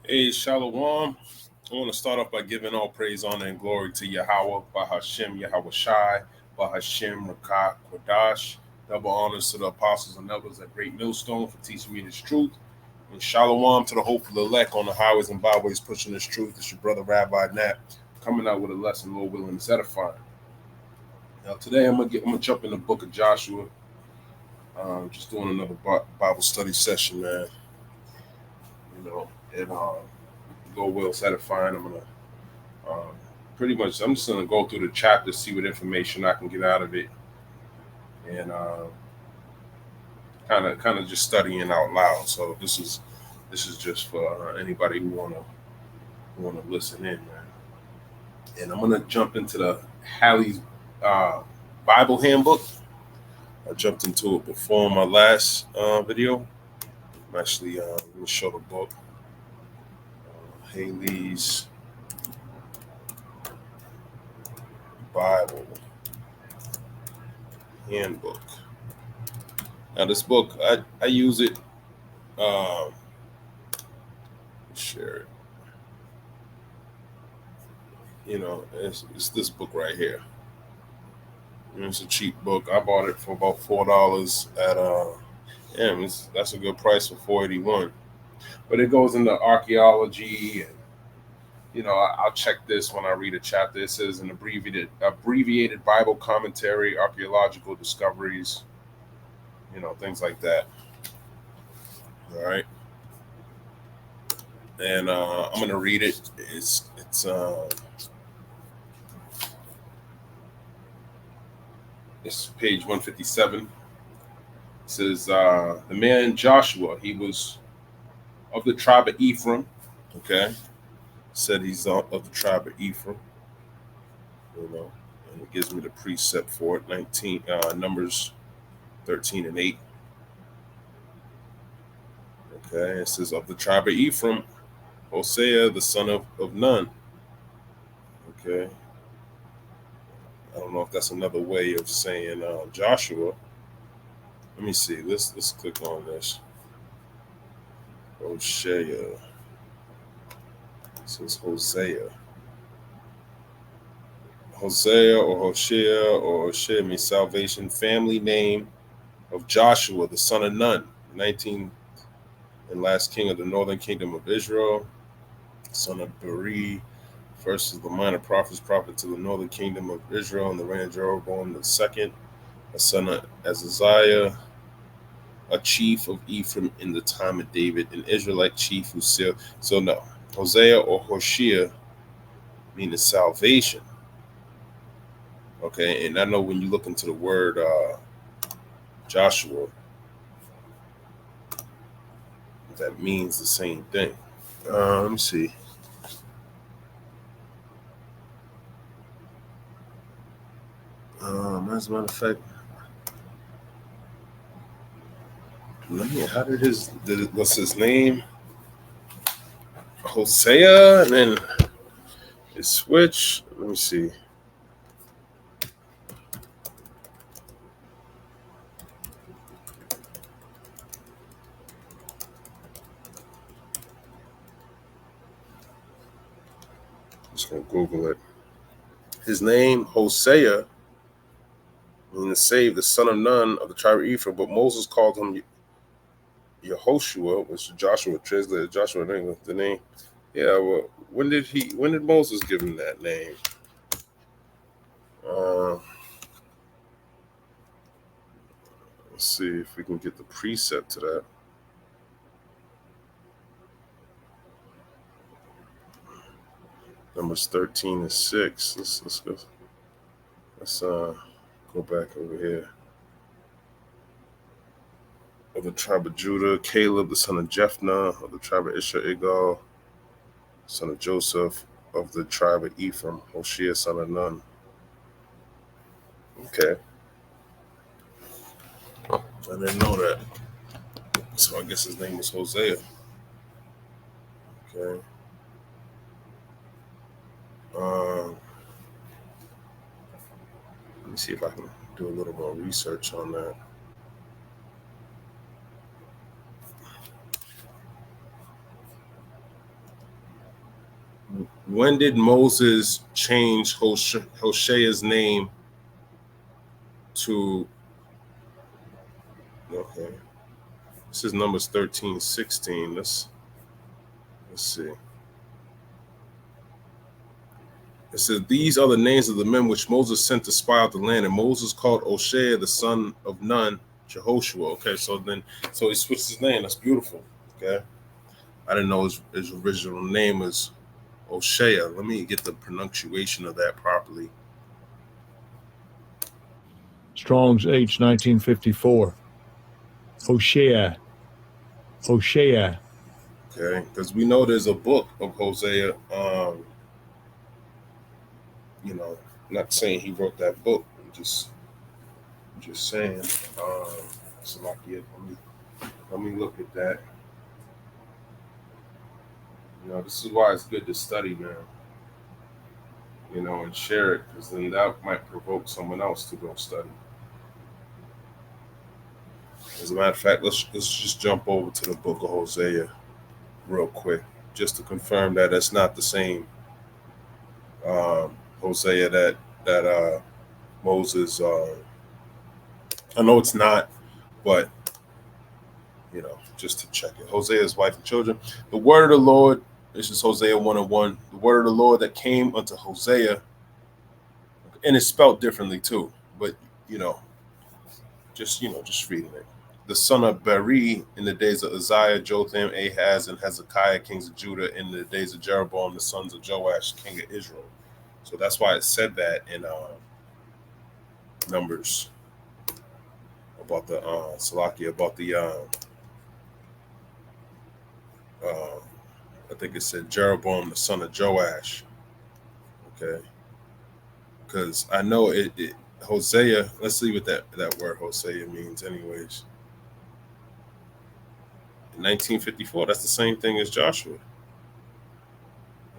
Hey, Shalom. I want to start off by giving all praise, honor, and glory to Yahweh, Bahashem, Yahweh Shai, Bahashem, Rakah, Kodash. Double honors to the apostles and elders at Great Millstone for teaching me this truth. And Shalom to the hopeful elect on the highways and byways pushing this truth. It's your brother Rabbi Nat coming out with a lesson, Lord willing, is edifying. Now, today I'm gonna jump in the book of Joshua. Just doing another Bible study session, man. And Lord will is edifying. Um, I'm just gonna go through the chapter, see what information I can get out of it, and kind of just studying out loud. So this is just for anybody who wanna listen in, man. And I'm gonna jump into the Halley's uh, Bible Handbook. I jumped into it before my last video. I'm actually gonna show the book, Haley's Bible Handbook. Now this book, I use it. Um, Share it. It's this book right here. It's a cheap book. I bought it for about $4 at that's a good price for 481. But it goes into archaeology, and I'll check this when I read a chapter. It says an abbreviated Bible commentary, archaeological discoveries, things like that. All right, and I'm gonna read it. It's page 157. It says the man Joshua, he was of the tribe of Ephraim. Okay, said he's of the tribe of Ephraim. And it gives me the precept for it. Numbers 13 and 8. Okay, it says of the tribe of Ephraim, Hosea the son of Nun. Okay, I don't know if that's another way of saying Joshua. Let me see. Let's click on this. Hosea. This is Hosea. Hosea or Hoshea means salvation. Family name of Joshua, the son of Nun, 19th and last king of the northern kingdom of Israel, son of Beri. First is the minor prophets, prophet to the northern kingdom of Israel in the reign of Jeroboam the second, a son of Azaziah, a chief of Ephraim in the time of David, an Israelite chief who sailed. So no, Hosea or Hoshea means salvation. Okay, and I know when you look into the word Joshua, that means the same thing. Let me see. As a matter of fact, what's his name? Hosea, and then it switched. Let me see. Just gonna Google it. His name, Hosea, means to save, the son of Nun of the tribe of Ephraim, but Moses called him Yehoshua, which Joshua translated Joshua in English. The name, yeah. Well, when did Moses give him that name? Let's see if we can get the precept to that. Numbers 13 and 6. Let's go back over here. Of the tribe of Judah, Caleb, the son of Jephthah, of the tribe of Israel, son of Joseph, of the tribe of Ephraim, Hoshea, son of Nun. Okay. I didn't know that. So I guess his name was Hosea. Okay. Let me see if I can do a little more research on that. When did Moses change Hoshea's name to? Okay, this is Numbers 13:16. Let's see. It says, these are the names of the men which Moses sent to spy out the land. And Moses called Hoshea, the son of Nun, Jehoshua. Okay, so he switched his name. That's beautiful. Okay. I didn't know his original name was Hoshea. Let me get the pronunciation of that properly. Strong's H 1954. Hoshea. Hoshea. Okay, because we know there's a book of Hosea. You know, not saying he wrote that book. I'm just saying. Salakia, let me look at that. You know, this is why it's good to study, man. You know, and share it, because then that might provoke someone else to go study. As a matter of fact, let's just jump over to the book of Hosea real quick, just to confirm that it's not the same Hosea that Moses. I know it's not, but you know, just to check it. Hosea's wife and children. The word of the Lord. This is Hosea 1:1. The word of the Lord that came unto Hosea, and it's spelled differently too. But you know, just reading it. The son of Beri in the days of Uzziah, Jotham, Ahaz, and Hezekiah, kings of Judah, in the days of Jeroboam, the sons of Joash, king of Israel. So that's why it said that in Numbers about the Salakia, about the I think it said Jeroboam, the son of Joash. Okay, because I know it Hosea. Let's see what that word Hosea means, anyways. In 1954, that's the same thing as Joshua.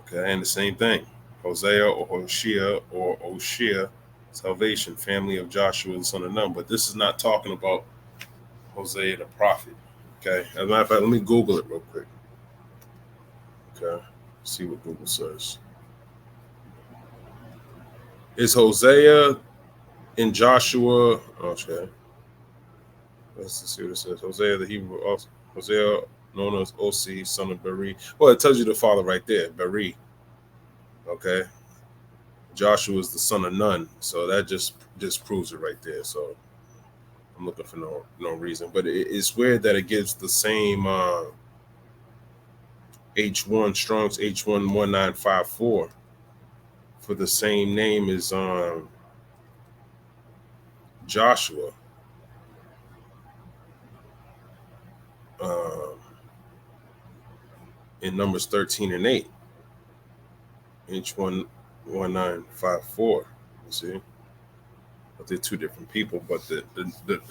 Okay, and the same thing, Hosea or Hoshea or Oshea, salvation, family of Joshua the son of Nun. But this is not talking about Hosea the prophet. Okay, as a matter of fact, let me Google it real quick. Okay, see what Google says. Is Hosea in Joshua? Okay, let's see what it says. Hosea the Hebrew, also Hosea known as Osi, son of Beri. Well, it tells you the father right there, Beri. Okay, Joshua is the son of Nun, so that just proves it right there. So I'm looking for no reason, but it's weird that it gives the same H1 Strong's H1 1954 for the same name as Joshua. In Numbers 13 and 8, H1 1954. You see, but they're two different people, but the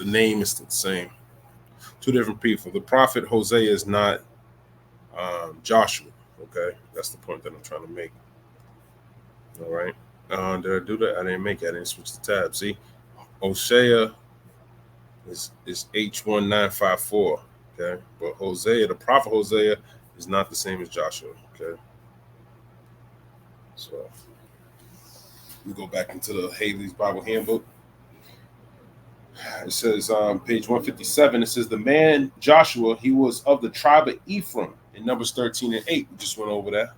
name is the same. Two different people. The prophet Hosea is not Joshua. Okay, that's the point that I'm trying to make. All right. Did I do that? I didn't make it. I didn't switch the tab. See, Hosea is H1 1954. Okay, but Hosea, the prophet Hosea, is not the same as Joshua. Okay, so we go back into the Haley's Bible Handbook. It says page 157. It says the man Joshua, he was of the tribe of Ephraim in Numbers 13 and 8. We just went over that.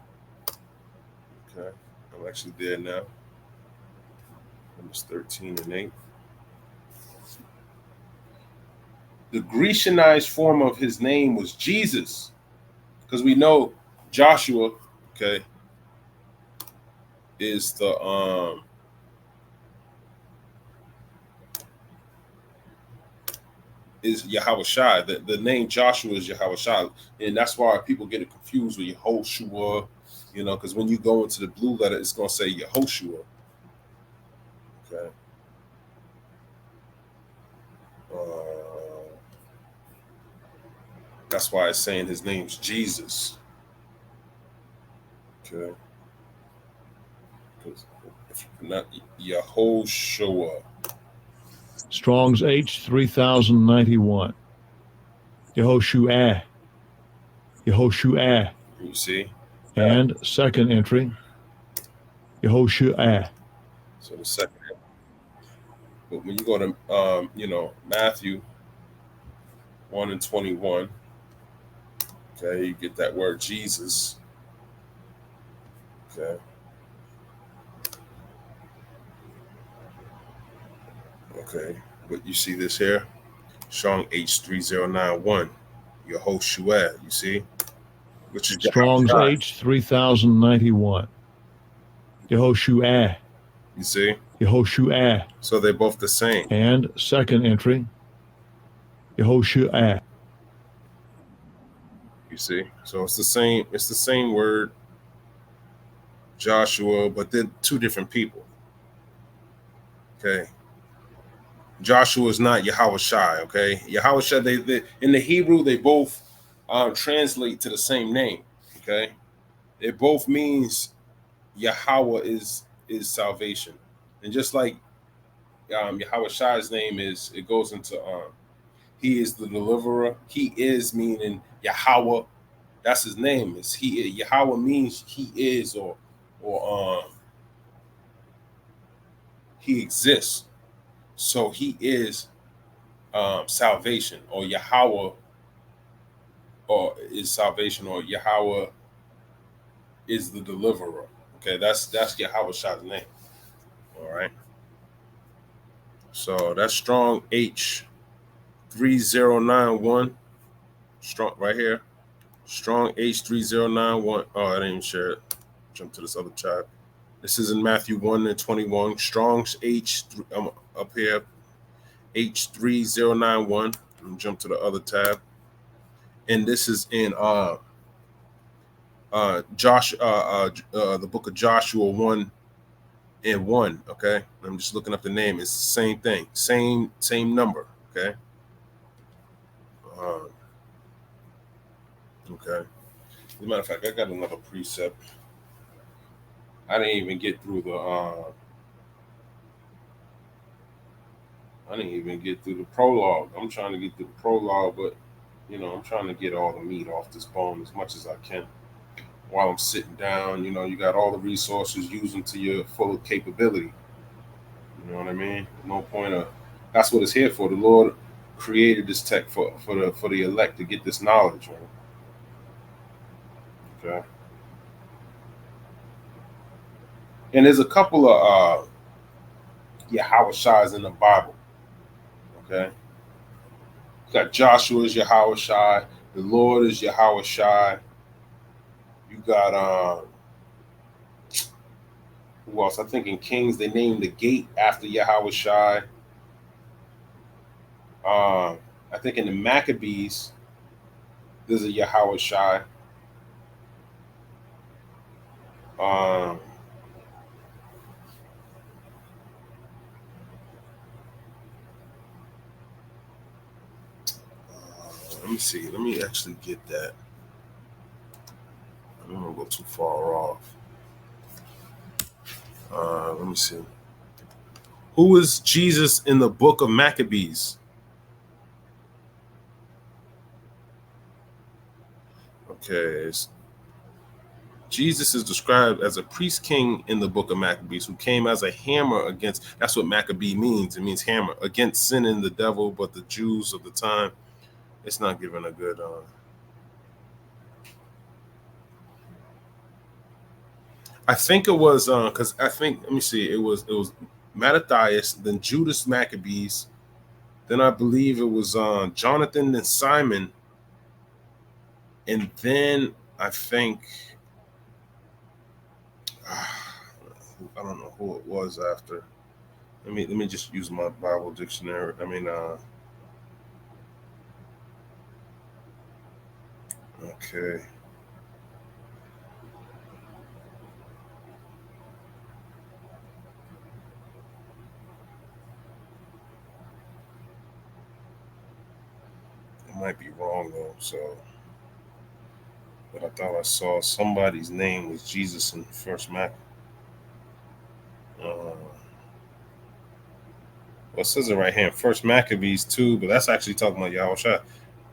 Okay, I'm actually there now. Numbers 13 and 8. The Grecianized form of his name was Jesus, because we know Joshua, okay, is the is Yahushua. The name Joshua is Yahushua, and that's why people get it confused with Yehoshua, you know, because when you go into the blue letter, it's gonna say Yehoshua. Okay. That's why it's saying his name's Jesus. Okay. Because if you're not Yehoshua. Strong's H 3091. Yehoshua. Yehoshua. You see? And second entry, Yehoshua. So the second. But when you go to Matthew 1:21, okay, you get that word Jesus. Okay. Okay. But you see this here? Strong H3091. Yehoshua, you see? Which is Strong's Yahushua. H 3091. Yehoshua. You see? Yehoshua. So they're both the same. And second entry, Yehoshua. You see? So it's the same word, Joshua, but they're two different people. Okay. Joshua is not Yahushai, okay? Yahushai, they in the Hebrew, they both translate to the same name, okay? It both means Yahweh is salvation. And just like Yahushai's name it goes into he is the deliverer. He is meaning Yahweh. That's his name. Is he Yahweh means he is or he exists. So he is salvation, or Yahweh or is salvation, or Yahweh is the deliverer. Okay, that's Yahushai's name. All right. So that's strong H 3091. Strong right here. Strong H 3091. Oh, I didn't even share it. Jump to this other tab. This is in Matthew 1:21. Strong's H up here. H 3091. Jump to the other tab. And this is in the book of Joshua 1:1. Okay, I'm just looking up the name. It's the same thing, same number. Okay. Okay. As a matter of fact, I got another precept. I didn't even get through the prologue. I'm trying to get through the prologue, but I'm trying to get all the meat off this bone as much as I can while I'm sitting down. You got all the resources, use them to your full capability. You know what I mean? No point of. That's what it's here for. The Lord created this tech for the elect to get this knowledge. Right? Okay. And there's a couple of Yahushais in the Bible. Okay. You got Joshua is Yahushai. The Lord is Yahushai. You got who else? I think in Kings they named the gate after Yahushai. I think in the Maccabees there's a Yahushai. Let me see. Let me actually get that. I don't want to go too far off. Let me see. Who is Jesus in the book of Maccabees? Okay. Jesus is described as a priest king in the book of Maccabees who came as a hammer against, that's what Maccabee means. It means hammer, against sin and the devil, but the Jews of the time, it's not giving a good I think it was because let me see, it was Mattathias, then Judas Maccabees, then I believe it was Jonathan and Simon, and then I think I don't know who it was after. Let me just use my Bible dictionary. Okay. I might be wrong though, but I thought I saw somebody's name was Jesus in the first Mac. Well, it says it right here, First Maccabees 2, but that's actually talking about Yahushua.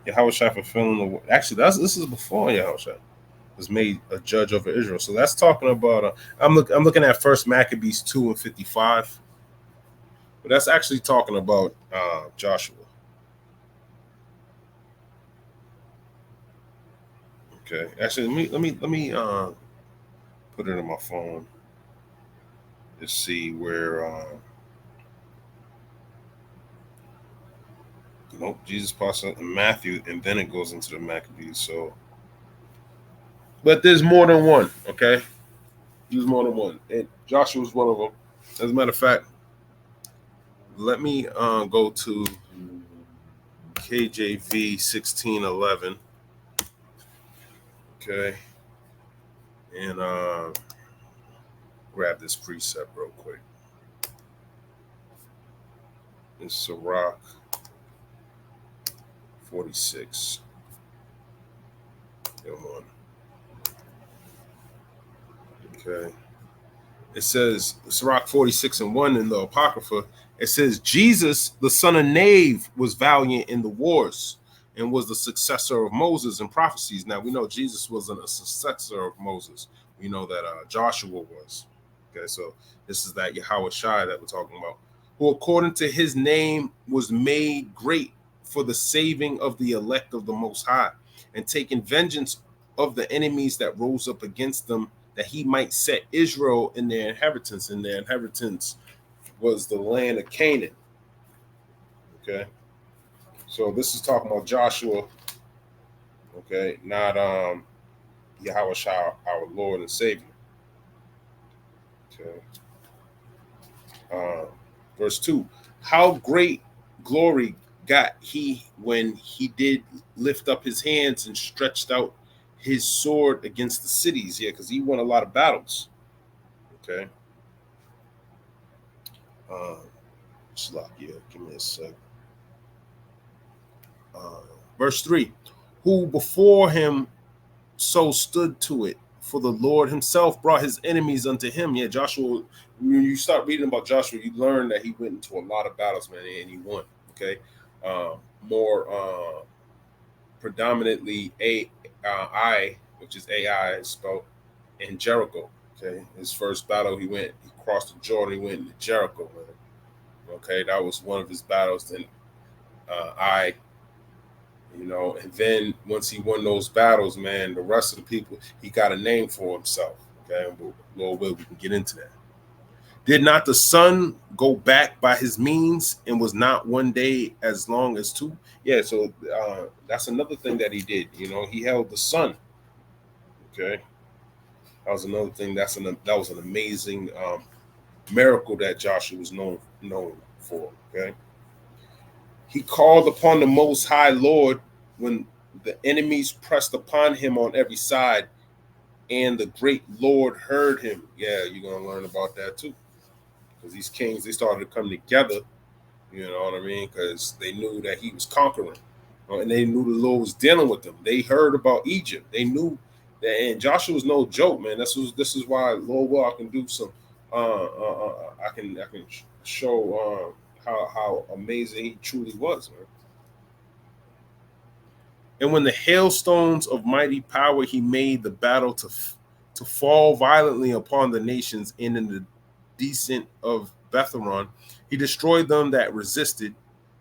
Yahushua fulfilling the. Actually, this is before Yahushua. was made a judge over Israel. So that's talking about. I'm looking at First Maccabees 2:55, but that's actually talking about Joshua. Okay, actually, let me put it in my phone to see where. Nope, Jesus pops up in Matthew, and then it goes into the Maccabees. So, but there's more than one. Okay, there's more than one, and Joshua's one of them. As a matter of fact, let me go to KJV 16:11. Okay, and grab this precept real quick. It's Sirach 46. Come on. Okay. It says Sirach 46:1 in the Apocrypha. It says Jesus, the son of Nave, was valiant in the wars and was the successor of Moses in prophecies. Now we know Jesus wasn't a successor of Moses. We know that Joshua was. Okay, so this is that Yahweh Shai that we're talking about, who according to his name was made great for the saving of the elect of the Most High, and taking vengeance of the enemies that rose up against them, that he might set Israel in their inheritance. And their inheritance was the land of Canaan. Okay, so this is talking about Joshua. Okay, not Yahweh Shai, our Lord and Savior. Okay. Verse 2, how great glory got he when he did lift up his hands and stretched out his sword against the cities. Yeah, because he won a lot of battles. Okay. Yeah, give me a sec. Verse 3, who before him so stood to it, for the Lord himself brought his enemies unto him. Yeah, Joshua, when you start reading about Joshua, you learn that he went into a lot of battles, man, and he won. Okay. More predominantly I, which is AI is spelled, in Jericho. Okay. His first battle, he crossed the Jordan, he went into Jericho, man. Okay, that was one of his battles. Then and then once he won those battles, man, the rest of the people, he got a name for himself. Okay, Lord will, we can get into that. Did not the sun go back by his means, and was not one day as long as two? Yeah, so that's another thing that he did. He held the sun. Okay, that was another thing. That was an amazing miracle that Joshua was known for. Okay. He called upon the Most High Lord when the enemies pressed upon him on every side, and the great Lord heard him. Yeah, you're going to learn about that too. Because these kings, they started to come together, you know what I mean? Because they knew that he was conquering. And they knew the Lord was dealing with them. They heard about Egypt. They knew that, and Joshua was no joke, man. This is why, Lord will, I can do some, I can show how amazing he truly was, man. And when the hailstones of mighty power he made the battle to fall violently upon the nations, and in the descent of Betharon, he destroyed them that resisted,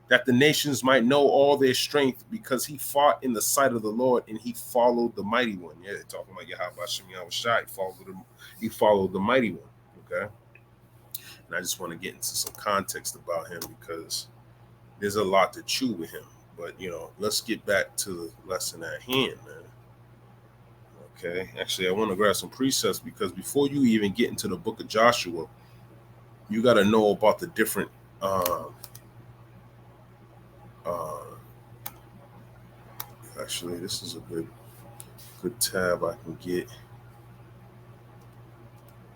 that the nations might know all their strength, because he fought in the sight of the Lord, and he followed the mighty one. Yeah, they're talking about Yahweh Shem Yahweh Shai. He followed the mighty one. Okay. And I just want to get into some context about him, because there's a lot to chew with him. But, let's get back to the lesson at hand, man. Okay. Actually, I want to grab some precepts, because before you even get into the book of Joshua, you got to know about the different actually, this is a good tab I can get.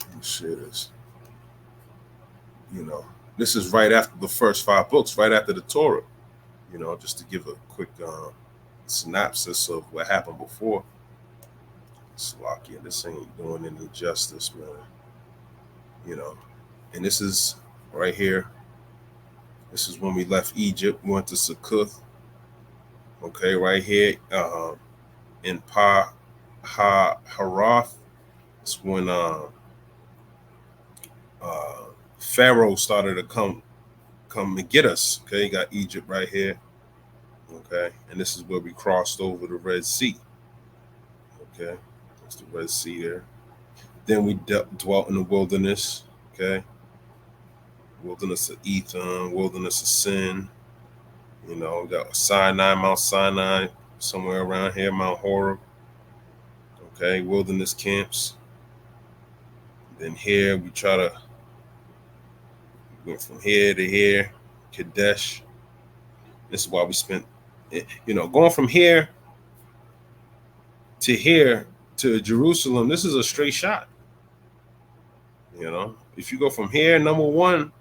Let me share this. This is right after the first 5 books, right after the Torah. Just to give a quick synopsis of what happened before. Slovakia, this ain't doing any justice, man. And this is right here. This is when we left Egypt, went to Succoth. Okay, right here in Pa Harath. It's when Pharaoh started to come and get us. Okay, you got Egypt right here. Okay, and this is where we crossed over the Red Sea. Okay, that's the Red Sea there. Then we dwelt in the wilderness. Okay, wilderness of Etham, wilderness of Sin. You know, we got Sinai, Mount Sinai, somewhere around here, Mount Horeb. Okay, wilderness camps. Then here we went from here to here, Kadesh. This is why we spent, going from here to Jerusalem. This is a straight shot. You know, if you go from here, number 1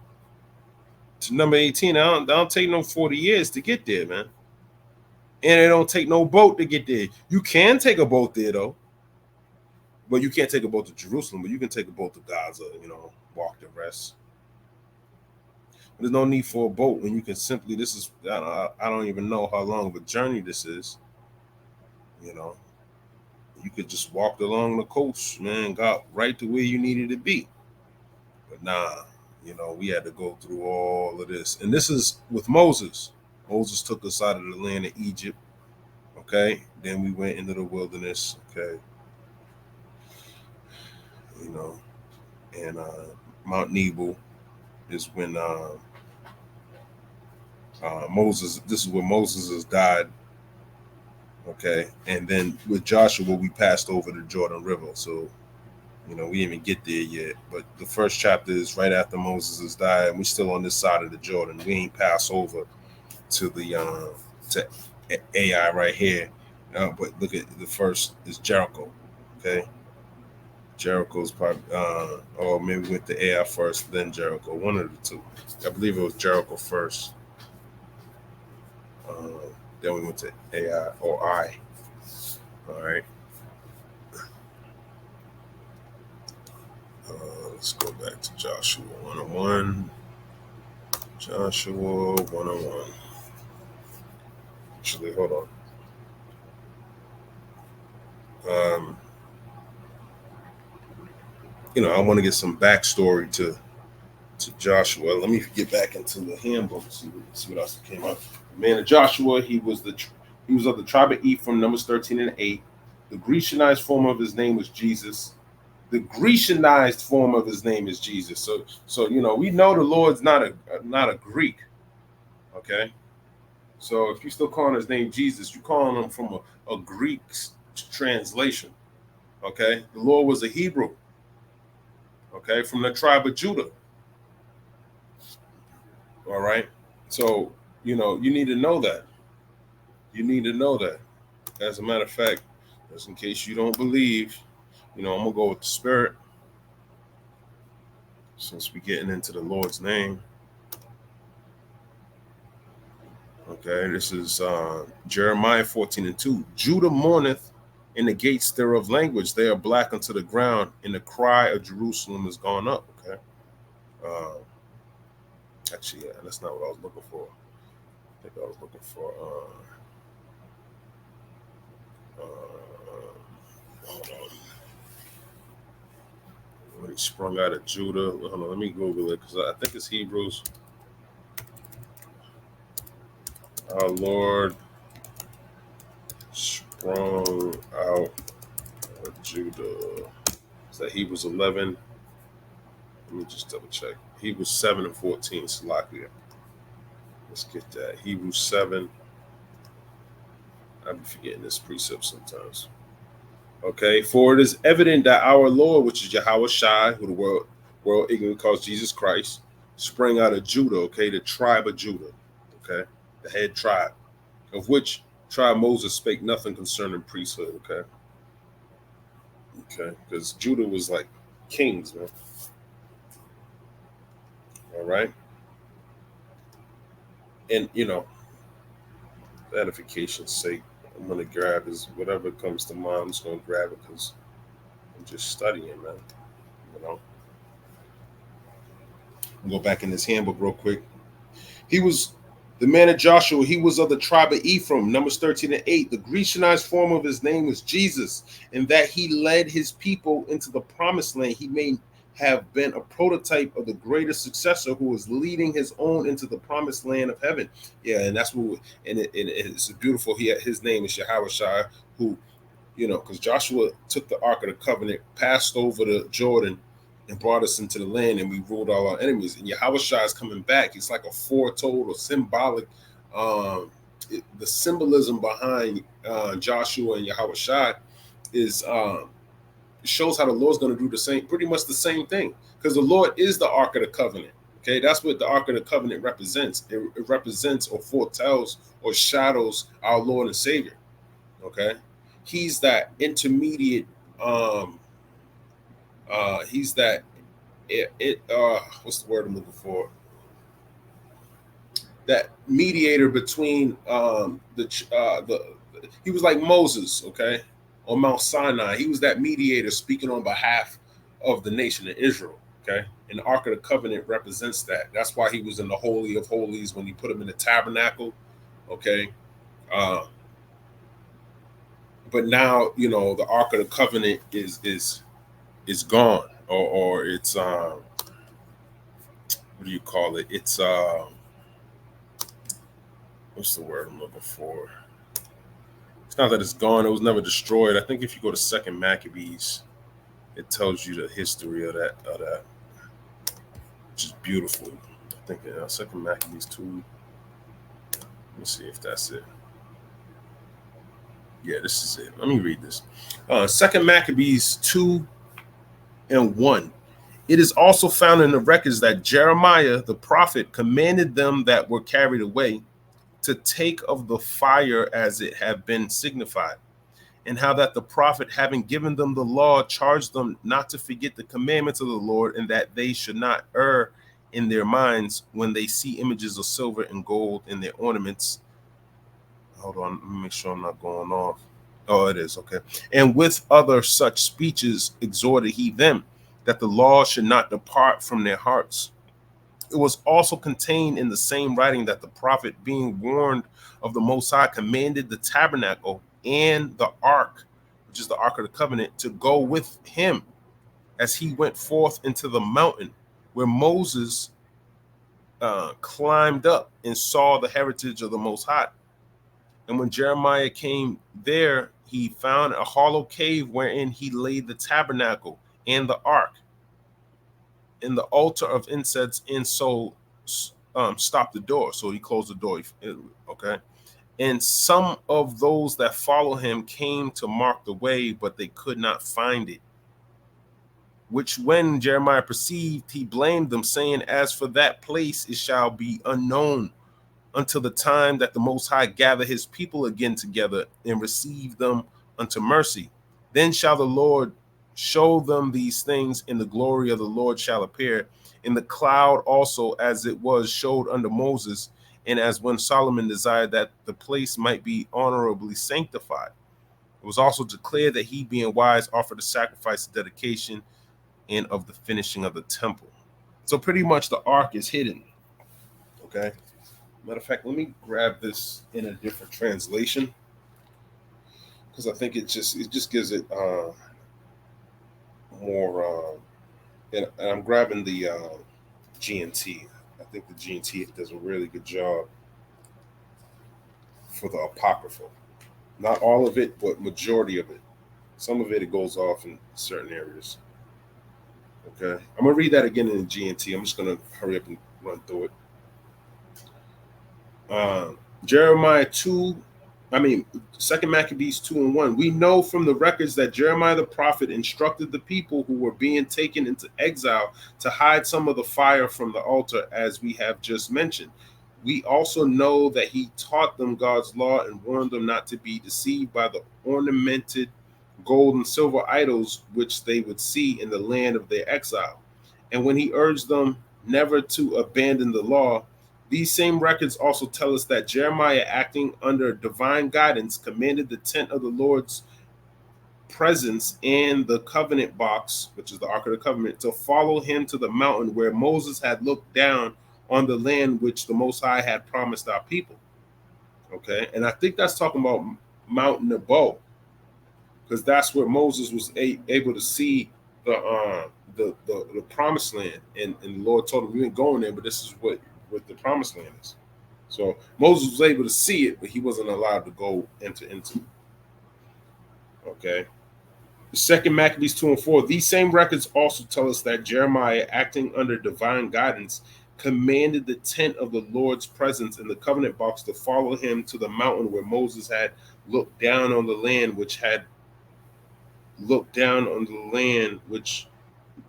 to number 18, I don't take no 40 years to get there, man. And it don't take no boat to get there. You can take a boat there though. But you can't take a boat to Jerusalem, but you can take a boat to Gaza, walk the rest. There's no need for a boat when you can simply, I don't even know how long of a journey this is. You could just walk along the coast, man, got right to where you needed to be. But nah, we had to go through all of this. And this is with Moses. Moses took us out of the land of Egypt. Okay. Then we went into the wilderness. Okay. And Mount Nebo is when Moses, this is where Moses has died. Okay. And then with Joshua, we passed over the Jordan River. So, we didn't even get there yet. But the first chapter is right after Moses has died. And we're still on this side of the Jordan. We ain't passed over to the to Ai right here. But look at the first is Jericho. Okay. Jericho's probably, or maybe went to Ai first, then Jericho. One of the two. I believe it was Jericho first. Then we went to Ai or I. All right. Let's go back to Joshua 101. Joshua 101. Actually, hold on. I want to get some backstory to Joshua. Let me get back into the handbook. See what else came up. Man of Joshua, he was of the tribe of Ephraim, Numbers 13 and 8. The Grecianized form of his name was Jesus. The Grecianized form of his name is Jesus. So we know the Lord's not a Greek. Okay. So if you still calling his name Jesus, you're calling him from a Greek translation. Okay. The Lord was a Hebrew. Okay, from the tribe of Judah. All right. So, you need to know that. You need to know that. As a matter of fact, just in case you don't believe, I'm going to go with the Spirit. Since we're getting into the Lord's name. Okay, this is Jeremiah 14 and 2. Judah mourneth in the gates thereof language. They are black unto the ground, and the cry of Jerusalem is gone up. Okay. Actually, yeah, that's not what I was looking for. I think I was looking for hold on. When he sprung out of Judah. Hold on, let me Google it because I think it's Hebrews. Our Lord sprung out of Judah. Is that Hebrews 11? Let me just double check. Hebrews 7 and 14, Salakia. Let's get that. Hebrews 7. I be forgetting this precept sometimes. Okay, for it is evident that our Lord, which is Yahweh Shai, who the world ignorantly calls Jesus Christ, sprang out of Judah, okay, the tribe of Judah, okay, the head tribe, of which tribe Moses spake nothing concerning priesthood, okay? Okay, because Judah was like kings, man. All right. And, edification's sake, I'm going to grab whatever comes to mind. I'm just going to grab it because I'm just studying, man. Go back in this handbook real quick. The The man of Joshua, he was of the tribe of Ephraim, Numbers 13:8. The Grecianized form of his name was Jesus, and that he led his people into the promised land. He may have been a prototype of the greater successor who was leading his own into the promised land of heaven. Yeah, and that's what, it's beautiful. His name is Yahushua, who, because Joshua took the Ark of the Covenant, passed over the Jordan, and brought us into the land, and we ruled all our enemies. And Yahushua is coming back. It's like a foretold or symbolic. The symbolism behind Joshua and Yahushua is shows how the Lord's going to do the same, pretty much the same thing, because the Lord is the Ark of the Covenant. Okay, that's what the Ark of the Covenant represents. It represents or foretells or shadows our Lord and Savior. Okay, he's that intermediate. He's that what's the word I'm looking for? That mediator between he was like Moses, okay, on Mount Sinai. He was that mediator speaking on behalf of the nation of Israel, okay? And the Ark of the Covenant represents that. That's why he was in the Holy of Holies when he put him in the tabernacle, okay? But now, the Ark of the Covenant is gone, or it's what do you call it? It's what's the word I'm looking for? It's not that it's gone. It was never destroyed. I think if you go to 2nd Maccabees, it tells you the history of that, which is beautiful. I think 2nd Maccabees 2. Let me see if that's it. Yeah, this is it. Let me read this. 2nd Maccabees 2:1. It is also found in the records that Jeremiah the prophet commanded them that were carried away to take of the fire as it had been signified, and how that the prophet, having given them the law, charged them not to forget the commandments of the Lord, and that they should not err in their minds when they see images of silver and gold in their ornaments. Hold on, let me make sure I'm not going off. Oh, it is, okay. And with other such speeches exhorted he them that the law should not depart from their hearts. It was also contained in the same writing that the prophet, being warned of the Most High, commanded the tabernacle and the ark, which is the Ark of the Covenant, to go with him as he went forth into the mountain where Moses climbed up and saw the heritage of the Most High. And when Jeremiah came there, he found a hollow cave wherein he laid the tabernacle and the ark and the altar of incense, and so stopped the door. So he closed the door. Okay. And some of those that follow him came to mark the way, but they could not find it. Which when Jeremiah perceived, he blamed them, saying, as for that place, it shall be unknown until the time that the Most High gather his people again together and receive them unto mercy. Then shall the Lord show them these things, and the glory of the Lord shall appear in the cloud also, as it was showed unto Moses, and as when Solomon desired that the place might be honorably sanctified. It was also declared that he, being wise, offered a sacrifice of dedication and of the finishing of the temple. So pretty much the ark is hidden. Okay. Matter of fact, let me grab this in a different translation, because I think it just gives it more. And I'm grabbing the GNT. I think the GNT does a really good job for the Apocryphal. Not all of it, but majority of it. Some of it goes off in certain areas. Okay, I'm gonna read that again in the GNT. I'm just gonna hurry up and run through it. Jeremiah 2 Maccabees 2:1. We know from the records that Jeremiah the prophet instructed the people who were being taken into exile to hide some of the fire from the altar, as we have just mentioned. We also know that he taught them God's law and warned them not to be deceived by the ornamented gold and silver idols which they would see in the land of their exile. And when he urged them never to abandon the law, these same records also tell us that Jeremiah, acting under divine guidance, commanded the tent of the Lord's presence and the covenant box, which is the Ark of the Covenant, to follow him to the mountain where Moses had looked down on the land which the Most High had promised our people. Okay, and I think that's talking about Mount Nebo, because that's where Moses was able to see the promised land, and the Lord told him, "You ain't going there, but this is what the promised land is." So Moses was able to see it, but he wasn't allowed to go into it. Okay. The second Maccabees 2 and 4. These same records also tell us that Jeremiah, acting under divine guidance, commanded the tent of the Lord's presence in the covenant box to follow him to the mountain where Moses had looked down on the land which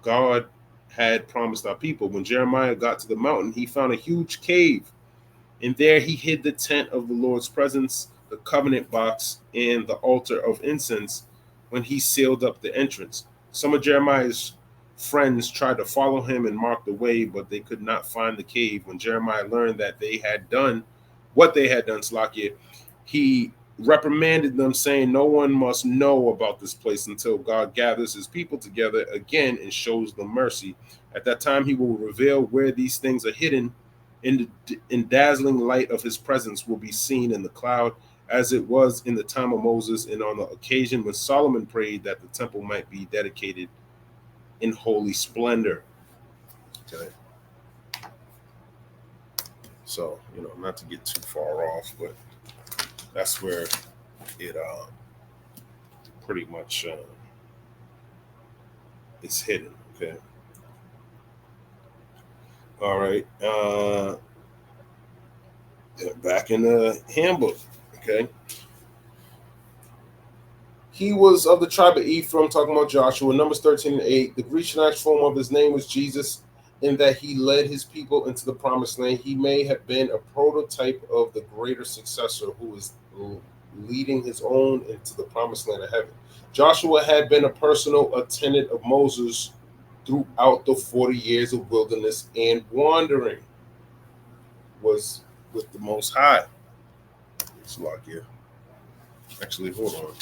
God had promised our people. When Jeremiah got to the mountain, he found a huge cave, and there he hid the tent of the Lord's presence, the covenant box, and the altar of incense when he sealed up the entrance. Some of Jeremiah's friends tried to follow him and mark the way, but they could not find the cave. When Jeremiah learned that they had done what they had done, Slakia, he reprimanded them, saying, "No one must know about this place until God gathers his people together again and shows them mercy. At that time, he will reveal where these things are hidden, in dazzling light of his presence will be seen in the cloud, as it was in the time of Moses and on the occasion when Solomon prayed that the temple might be dedicated in holy splendor." Okay. So, not to get too far off, but that's where it pretty much is hidden. Okay. All right. Back in the handbook. Okay. He was of the tribe of Ephraim, talking about Joshua, Numbers 13 and 8. The Grecianized form of his name was Jesus, in that he led his people into the promised land. He may have been a prototype of the greater successor who was leading his own into the promised land of heaven. Joshua had been a personal attendant of Moses throughout the 40 years of wilderness and wandering. Was with the Most High. It's like here. Actually, hold on.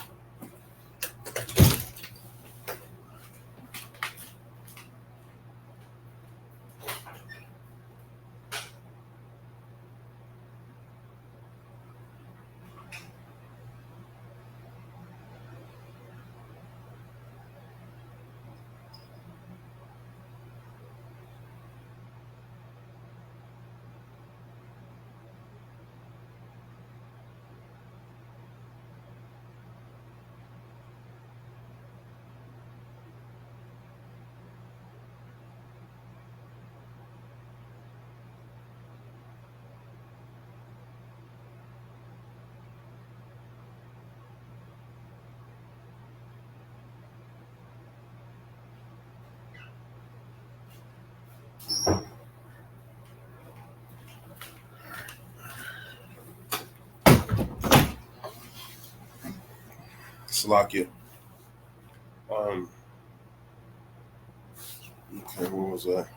Salakia. Okay, what was that?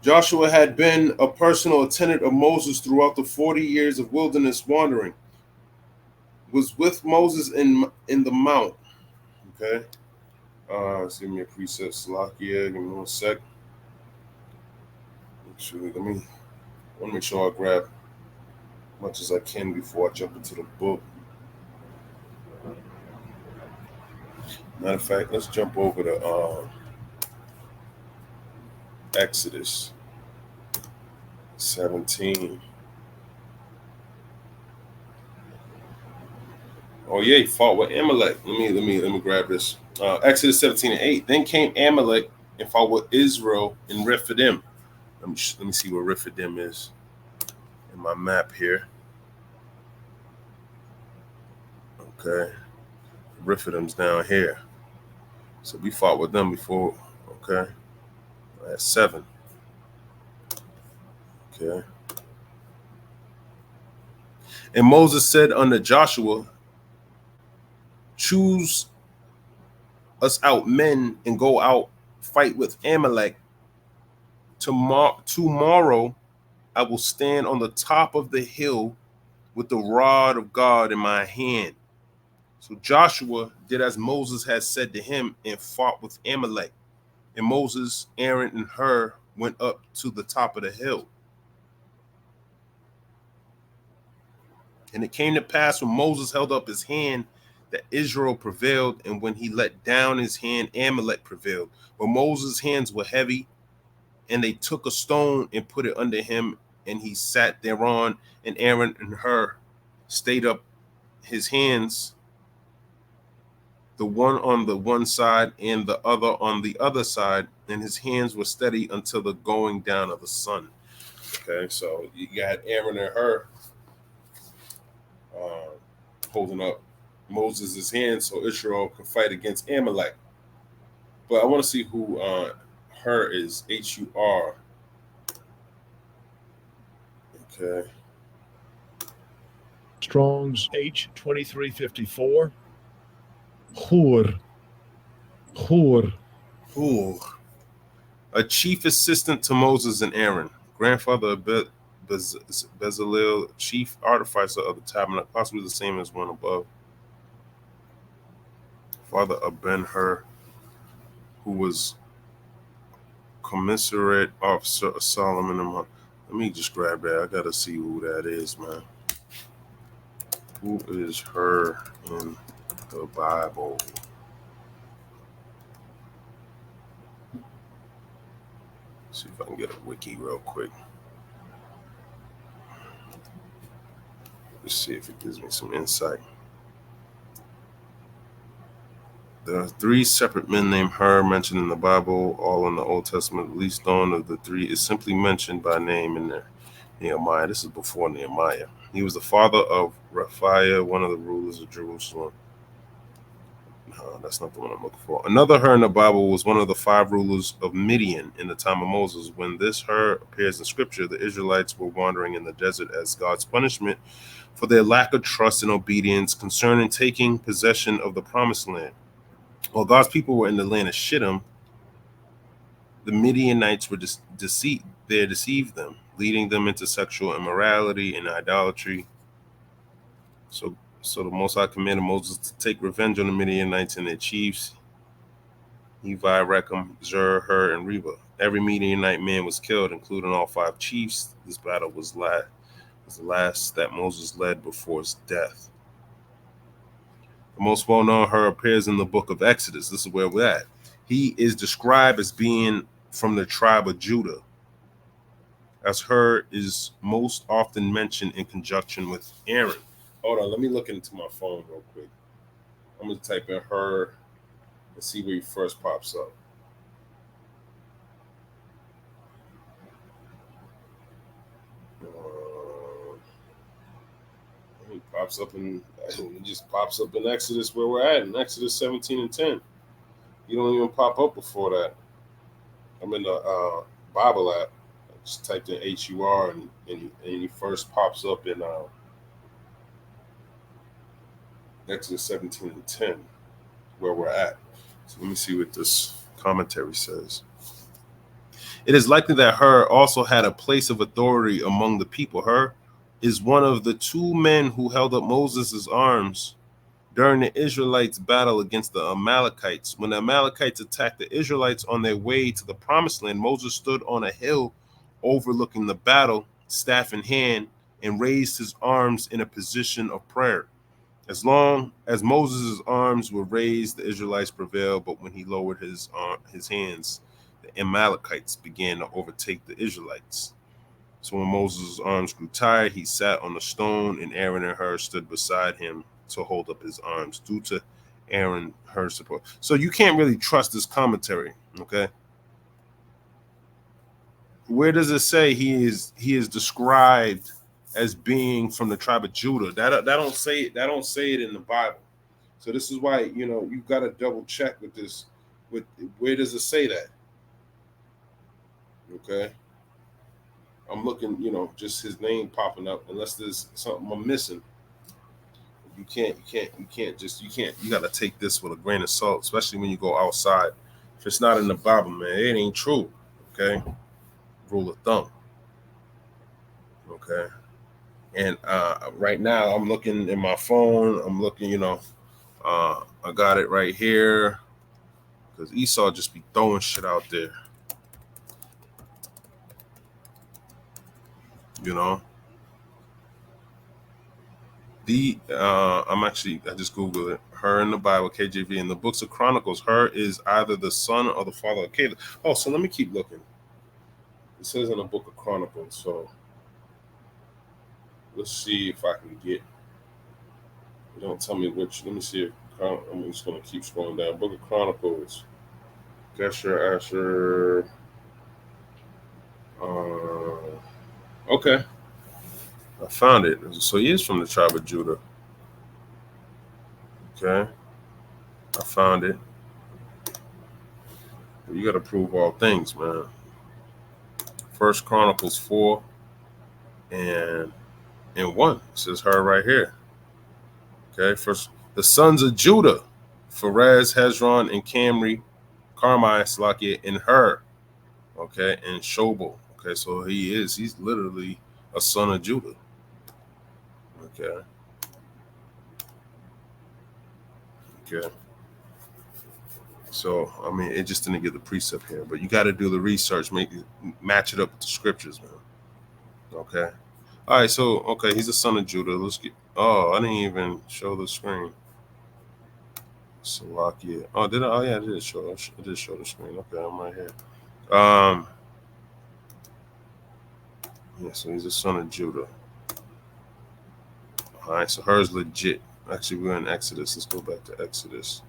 Joshua had been a personal attendant of Moses throughout the 40 years of wilderness wandering. Was with Moses in the mount. Okay. Let's give me a preset, Salakia. Give me 1 sec. Let me want to make sure I grab as much as I can before I jump into the book. Matter of fact, let's jump over to Exodus 17. Oh yeah, he fought with Amalek. Let me grab this. Exodus 17 and 8. Then came Amalek and fought with Israel in Rephidim. Let me see where Rephidim is in my map here. Okay, Rephidim's down here. So we fought with them before. Okay, that's 7. Okay. And Moses said unto Joshua, "Choose us out men and go out fight with Amalek. Tomorrow I will stand on the top of the hill with the rod of God in my hand." So Joshua did as Moses had said to him and fought with Amalek. And Moses, Aaron, and Hur went up to the top of the hill. And it came to pass when Moses held up his hand that Israel prevailed, and when he let down his hand, Amalek prevailed. But Moses' hands were heavy, and they took a stone and put it under him, and he sat thereon, and Aaron and Hur stayed up his hands, the one on the one side and the other on the other side, and his hands were steady until the going down of the sun. Okay, so you got Aaron and Hur holding up Moses' hands so Israel can fight against Amalek. But I want to see who Hur is. H-U-R. Okay. Strong's H2354. Hur. A chief assistant to Moses and Aaron, grandfather of Bezalel, chief artificer of the tabernacle, possibly the same as one above. Father of Ben-Hur, who was commissariat officer of Solomon. Let me just grab that. I gotta see who that is, man. Who is Hur in the Bible? See if I can get a wiki real quick. Let's see if it gives me some insight. There are three separate men named Hur mentioned in the Bible, all in the Old Testament. At least one of the three is simply mentioned by name in there. Nehemiah. This is before Nehemiah. He was the father of Raphiah, one of the rulers of Jerusalem. No, that's not the one I'm looking for. Another Hur in the Bible was one of the 5 rulers of Midian in the time of Moses. When this Hur appears in Scripture, the Israelites were wandering in the desert as God's punishment for their lack of trust and obedience concerning taking possession of the promised land. While God's people were in the land of Shittim, the Midianites were deceived them, leading them into sexual immorality and idolatry. So the Most High commanded Moses to take revenge on the Midianites and their chiefs, Levi, Rechem, Zur, Hur, and Reba. Every Midianite man was killed, including all 5 chiefs. This battle was the last that Moses led before his death. The most well-known Hur appears in the book of Exodus. This is where we're at. He is described as being from the tribe of Judah, as Hur is most often mentioned in conjunction with Aaron. Hold on, let me look into my phone real quick. I'm going to type in Hur and see where he first pops up. He pops up in, he just pops up in Exodus where we're at, in Exodus 17 and 10. You don't even pop up before that. I'm in the Bible app. I just typed in H-U-R and he first pops up in Exodus 17 and 10, where we're at. So let me see what this commentary says. It is likely that Hur also had a place of authority among the people. Hur is one of the 2 men who held up Moses' arms during the Israelites' battle against the Amalekites. When the Amalekites attacked the Israelites on their way to the promised land, Moses stood on a hill overlooking the battle, staff in hand, and raised his arms in a position of prayer. As long as Moses' arms were raised, the Israelites prevailed, but when he lowered his hands, the Amalekites began to overtake the Israelites. So when Moses' arms grew tired, he sat on the stone, and Aaron and Hur stood beside him to hold up his arms, due to Aaron, Hur's support. So you can't really trust this commentary, okay? Where does it say he is described as being from the tribe of Judah? That don't say it in the Bible. So this is why, you've got to double check with this. With where does it say that? Okay. I'm looking, just his name popping up, unless there's something I'm missing. You gotta take this with a grain of salt, especially when you go outside. If it's not in the Bible, man, it ain't true. Okay. Rule of thumb. Okay. And right now I'm looking in my phone. I'm looking, I got it right here, because Esau just be throwing shit out there. You know, I just Googled it. Her in the Bible, KJV, in the books of Chronicles, her is either the son or the father of Caleb. Oh, so let me keep looking. It says in the book of Chronicles, so let's see if I can get. Don't tell me which. Let me see if I'm just gonna keep scrolling down. Book of Chronicles, Gesher, Asher. Okay, I found it. So he is from the tribe of Judah. Okay, I found it. You got to prove all things, man. First Chronicles 4 and 1. It says her right here. Okay, first the sons of Judah, Pharez, Hezron, and Camri, Carmi, Slakia, and her. Okay, and Shobal. Okay, so he's literally a son of Judah. Okay. Okay. So I mean, it just didn't get the precept here, but you got to do the research, match it up with the scriptures, man. Okay. All right. So okay, he's a son of Judah. Let's get. Oh, I didn't even show the screen. Salakia. Oh, did I? Oh yeah, I did show. I did show the screen. Okay, I'm right here. Yeah. So he's a son of Judah. All right. So hers legit. Actually, we're in Exodus. Let's go back to Exodus.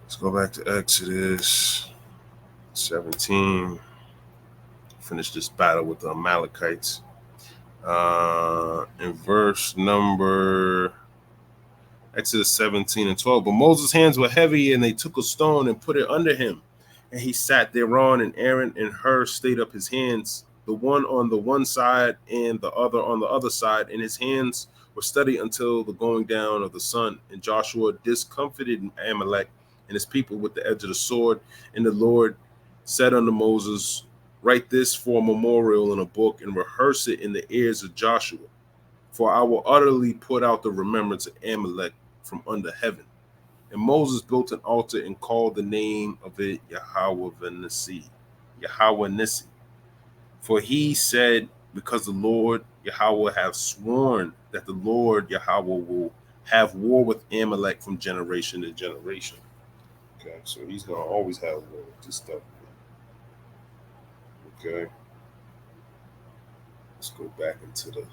Let's go back to Exodus 17. Finish this battle with the Amalekites. In verse number Exodus 17 and 12. But Moses' hands were heavy, and they took a stone and put it under him. And he sat thereon, and Aaron and Hur stayed up his hands, the one on the one side and the other on the other side, and his hands were steady until the going down of the sun. And Joshua discomfited Amalek and his people with the edge of the sword. And the Lord said unto Moses, write this for a memorial in a book and rehearse it in the ears of Joshua. For I will utterly put out the remembrance of Amalek from under heaven. And Moses built an altar and called the name of it Yahweh Nissi. Yahweh Nissi. For he said, because the Lord Yahweh have sworn that the Lord Yahweh will have war with Amalek from generation to generation. Okay, so he's going to always have war with this stuff. Okay. Let's go back into the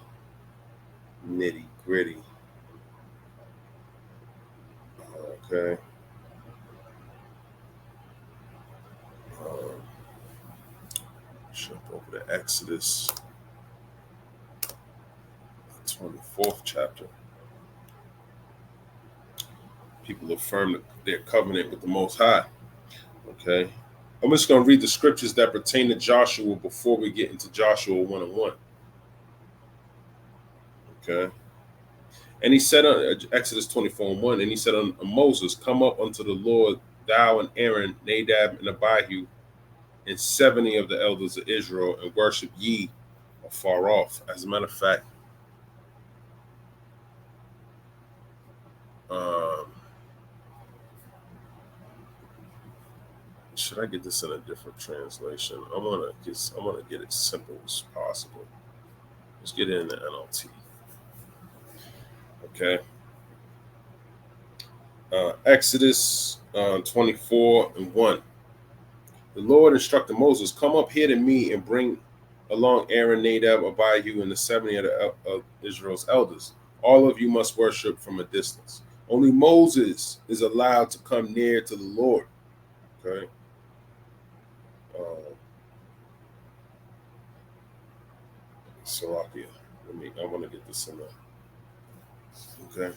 nitty gritty. Okay. Jump over to Exodus, 24th chapter. People affirm their covenant with the Most High. Okay. I'm just going to read the scriptures that pertain to Joshua before we get into Joshua 1 and 1. Okay. And he said, Exodus 24 and 1, and he said unto Moses, come up unto the Lord, thou and Aaron, Nadab and Abihu, and 70 of the elders of Israel, and worship ye afar off. As a matter of fact, should I get this in a different translation? I'm gonna get it simple as possible. Let's get it in the NLT. Okay. Exodus 24 and 1. The Lord instructed Moses, come up here to me and bring along Aaron, Nadab, Abihu, and the 70 of Israel's elders. All of you must worship from a distance. Only Moses is allowed to come near to the Lord. Okay. Salakia. I want to get this in there. Okay.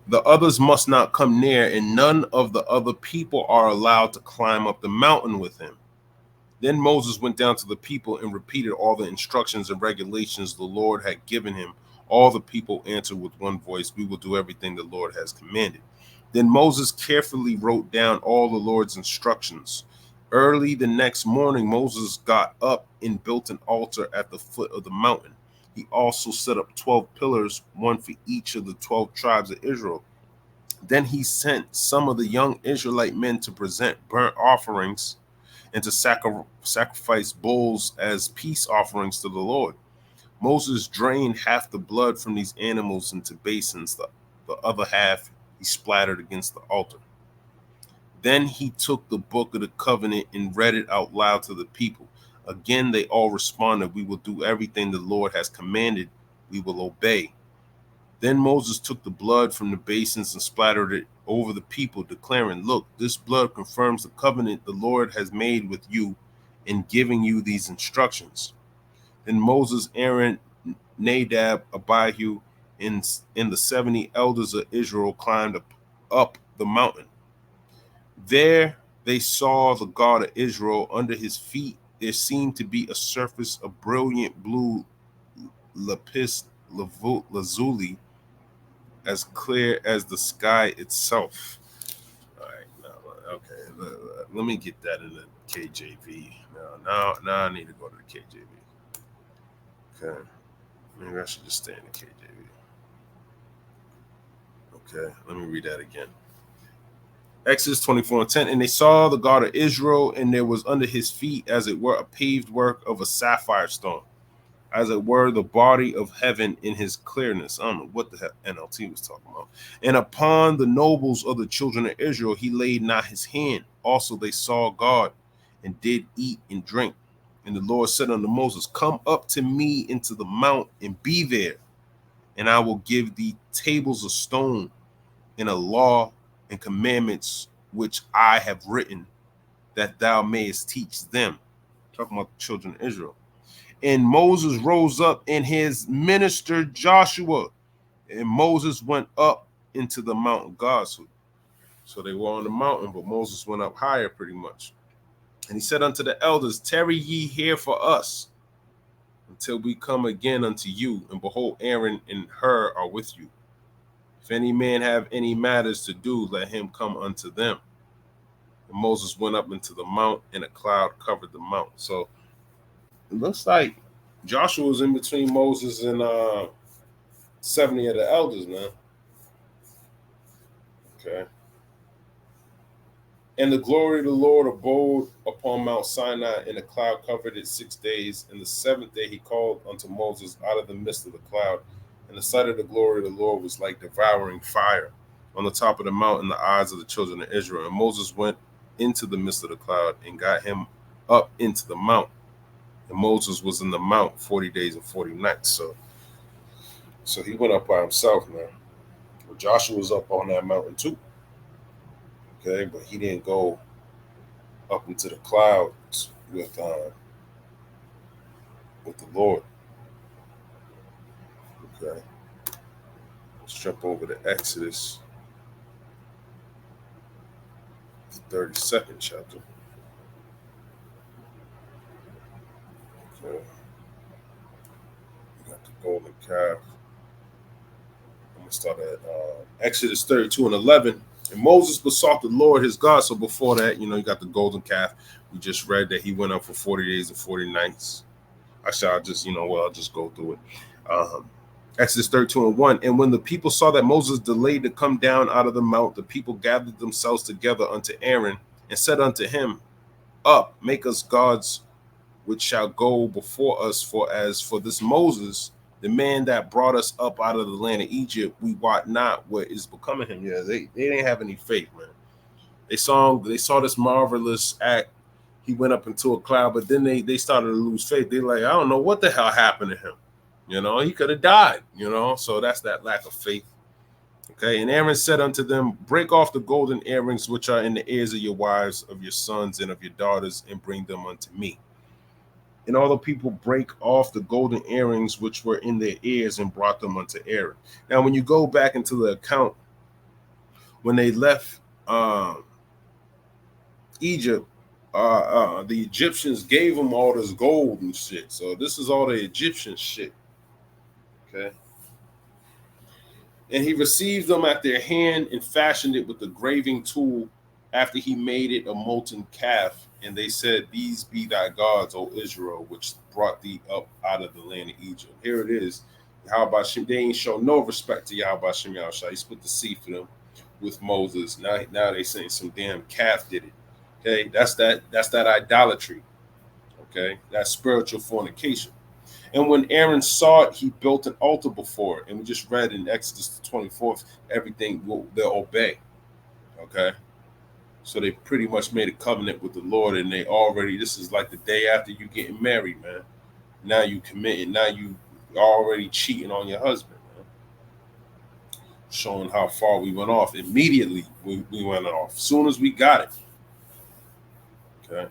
The others must not come near, and none of the other people are allowed to climb up the mountain with him. Then Moses went down to the people and repeated all the instructions and regulations the Lord had given him. All the people answered with one voice, we will do everything the Lord has commanded. Then Moses carefully wrote down all the Lord's instructions. Early the next morning, Moses got up and built an altar at the foot of the mountain. He also set up 12 pillars, one for each of the 12 tribes of Israel. Then he sent some of the young Israelite men to present burnt offerings and to sacrifice bulls as peace offerings to the Lord. Moses drained half the blood from these animals into basins. The other half he splattered against the altar. Then he took the book of the covenant and read it out loud to the people. Again, they all responded, "We will do everything the Lord has commanded. We will obey." Then Moses took the blood from the basins and splattered it over the people, declaring, "Look, this blood confirms the covenant the Lord has made with you in giving you these instructions." Then Moses, Aaron, Nadab, Abihu, and the 70 elders of Israel climbed up the mountain. There they saw the God of Israel. Under his feet there seemed to be a surface of brilliant blue lapis lazuli, as clear as the sky itself. All right, now, okay, let me get that in the KJV. Now I need to go to the KJV. Okay, maybe I should just stay in the KJV. Okay, let me read that again. Exodus 24:10, and they saw the God of Israel, and there was under his feet, as it were, a paved work of a sapphire stone, as it were the body of heaven in his clearness. I don't know what the hell NLT was talking about. And upon the nobles of the children of Israel, he laid not his hand. Also they saw God and did eat and drink. And the Lord said unto Moses, "Come up to me into the mount and be there, and I will give thee tables of stone and a law and commandments which I have written, that thou mayest teach them." Talking about the children of Israel. And Moses rose up and his minister Joshua, and Moses went up into the mountain of God. So they were on the mountain, but Moses went up higher pretty much. And he said unto the elders, "Tarry ye here for us until we come again unto you. And behold, Aaron and Hur are with you. If any man have any matters to do, let him come unto them." And Moses went up into the mount, and a cloud covered the mount. So it looks like Joshua was in between Moses and 70 of the elders, man. Okay. And the glory of the Lord abode upon Mount Sinai, and the cloud covered it 6 days. And the seventh day he called unto Moses out of the midst of the cloud. And the sight of the glory of the Lord was like devouring fire on the top of the mountain in the eyes of the children of Israel. And Moses went into the midst of the cloud and got him up into the mount. And Moses was in the mount 40 days and 40 nights. So he went up by himself, man. Well, Joshua was up on that mountain too. Okay, but he didn't go up into the clouds with the Lord. Okay. Let's jump over to Exodus, the 32nd chapter. Okay. We got the golden calf. I'm gonna start at Exodus 32:11. And Moses besought the Lord his God. So before that, you got the golden calf. We just read that he went up for 40 days and 40 nights. Actually, I'll just go through it. Exodus 32:1. And when the people saw that Moses delayed to come down out of the mount, the people gathered themselves together unto Aaron and said unto him, "Up, make us gods which shall go before us. For as for this Moses, the man that brought us up out of the land of Egypt, we wot not what is becoming him." Yeah, they didn't have any faith, man. They saw this marvelous act. He went up into a cloud, but then they started to lose faith. They're like, I don't know what the hell happened to him. He could have died, So that's that lack of faith. Okay, and Aaron said unto them, "Break off the golden earrings which are in the ears of your wives, of your sons, and of your daughters, and bring them unto me." And all the people break off the golden earrings which were in their ears and brought them unto Aaron. Now, when you go back into the account, when they left Egypt, the Egyptians gave them all this gold and shit. So this is all the Egyptian shit. Okay. And he received them at their hand and fashioned it with the graving tool after he made it a molten calf. And they said, "These be thy gods, O Israel, which brought thee up out of the land of Egypt." Here it is. Yahweh Shem, they ain't show no respect to Yahweh Shem Yahushua. He split the sea for them with Moses. Now they saying some damn calf did it. Okay, that's that idolatry. Okay, that's spiritual fornication. And when Aaron saw it, he built an altar before it. And we just read in Exodus the 24th, everything they'll obey. Okay. So they pretty much made a covenant with the Lord, and they already, this is like the day after you getting married, man. Now you committed, now you already cheating on your husband, man. Showing how far we went off. Immediately we went off. As soon as we got it. Okay.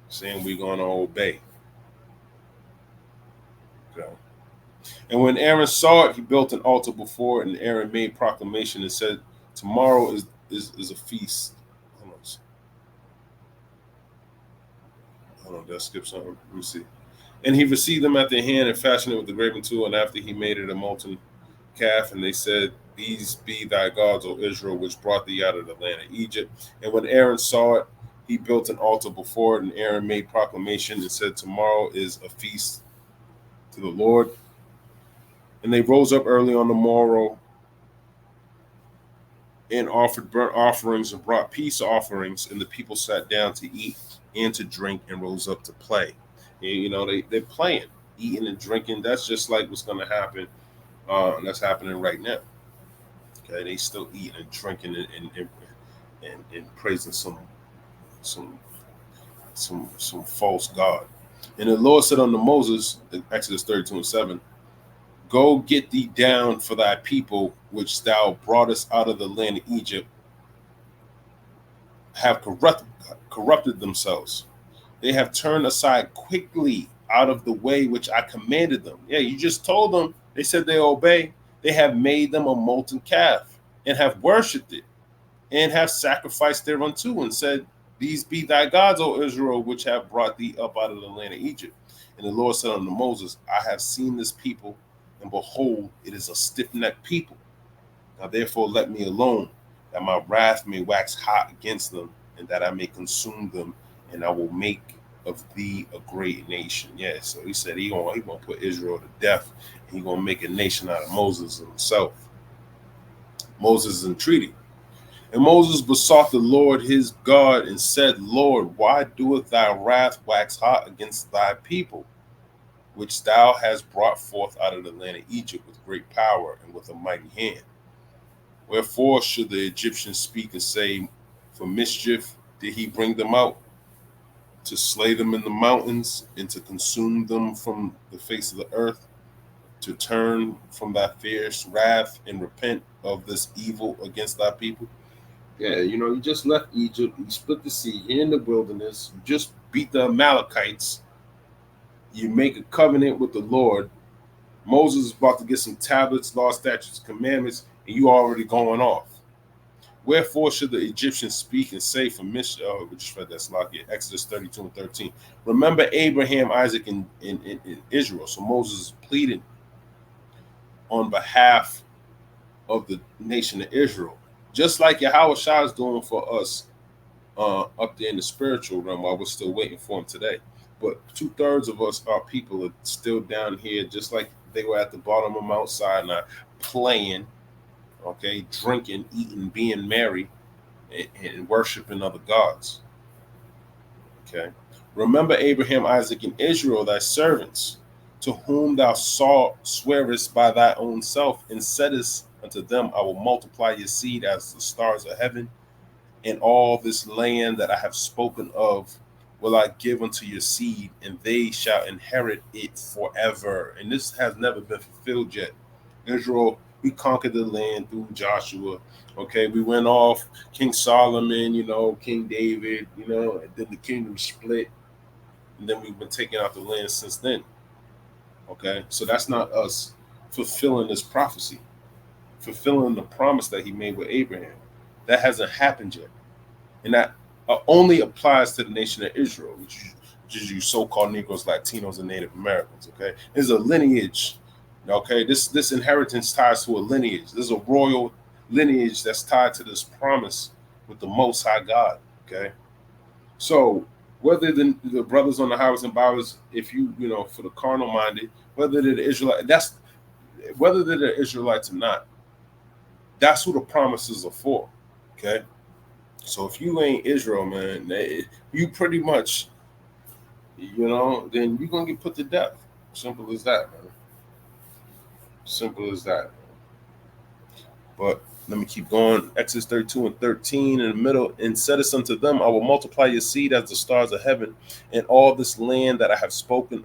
Saying we're gonna obey. Okay. And when Aaron saw it, he built an altar before it, and Aaron made proclamation and said, tomorrow is a feast. Hold on, did I skip something? Let me see. And he received them at their hand and fashioned it with the graven tool, and after he made it a molten calf, and they said, these be thy gods, O Israel, which brought thee out of the land of Egypt. And when Aaron saw it, he built an altar before it, and Aaron made proclamation and said, tomorrow is a feast to the Lord. And they rose up early on the morrow and offered burnt offerings and brought peace offerings, and the people sat down to eat and to drink and rose up to play. And, you know, they're playing, eating and drinking. That's just like what's going to happen. That's happening right now. Okay, they still eating and drinking and praising some false god. And the Lord said unto Moses, in Exodus 32:7, go get thee down for thy people, which thou broughtest out of the land of Egypt, have corrupted themselves. They have turned aside quickly out of the way which I commanded them. Yeah, you just told them. They said they obey. They have made them a molten calf and have worshipped it and have sacrificed thereunto and said, these be thy gods, O Israel, which have brought thee up out of the land of Egypt. And the Lord said unto Moses, I have seen this people, and behold, it is a stiff-necked people. Now therefore let me alone, that my wrath may wax hot against them, and that I may consume them, and I will make of thee a great nation. Yeah, so he said he gonna put Israel to death, and he gonna make a nation out of Moses himself. Moses is entreaty. And Moses besought the Lord his God and said, Lord, why doeth thy wrath wax hot against thy people, which thou hast brought forth out of the land of Egypt with great power and with a mighty hand? Wherefore should the Egyptians speak and say, for mischief did he bring them out, to slay them in the mountains and to consume them from the face of the earth, to turn from thy fierce wrath and repent of this evil against thy people? Yeah, you know, you just left Egypt, you split the sea, you're in the wilderness, you just beat the Amalekites, you make a covenant with the Lord. Moses is about to get some tablets, law, statutes, commandments, and you already going off. Wherefore should the Egyptians speak and say for mischief? Oh, we just read that slide here, Exodus 32:13. Remember Abraham, Isaac, and Israel. So Moses is pleading on behalf of the nation of Israel, just like Yahweh Shah is doing for us up there in the spiritual realm while we're still waiting for him today. But 2/3 of us, our people, are still down here, just like they were at the bottom of Mount Sinai, playing, okay, drinking, eating, being merry, and worshiping other gods. Okay. Remember Abraham, Isaac, and Israel, thy servants, to whom thou swearest by thy own self, and saidest unto them, I will multiply your seed as the stars of heaven, and all this land that I have spoken of will I give unto your seed, and they shall inherit it forever. And this has never been fulfilled yet. Israel, we conquered the land through Joshua. Okay, we went off King Solomon, you know, King David, you know, and then the kingdom split, and then we've been taking out the land since then. Okay, so that's not us fulfilling this prophecy, fulfilling the promise that he made with Abraham. That hasn't happened yet. And that only applies to the nation of Israel, which is you so-called Negroes, Latinos, and Native Americans. Okay, there's a lineage. Okay, this inheritance ties to a lineage. There's a royal lineage that's tied to this promise with the Most High God. Okay, so whether the brothers on the highways and byways, if you know, for the carnal minded, whether they're the Israelites, whether they're the Israelites or not, that's who the promises are for. Okay. So if you ain't Israel, man, you pretty much, then you're gonna get put to death. Simple as that, man. Simple as that. But let me keep going. Exodus 32 and 13 in the middle. And said us unto them, I will multiply your seed as the stars of heaven, and all this land that I have spoken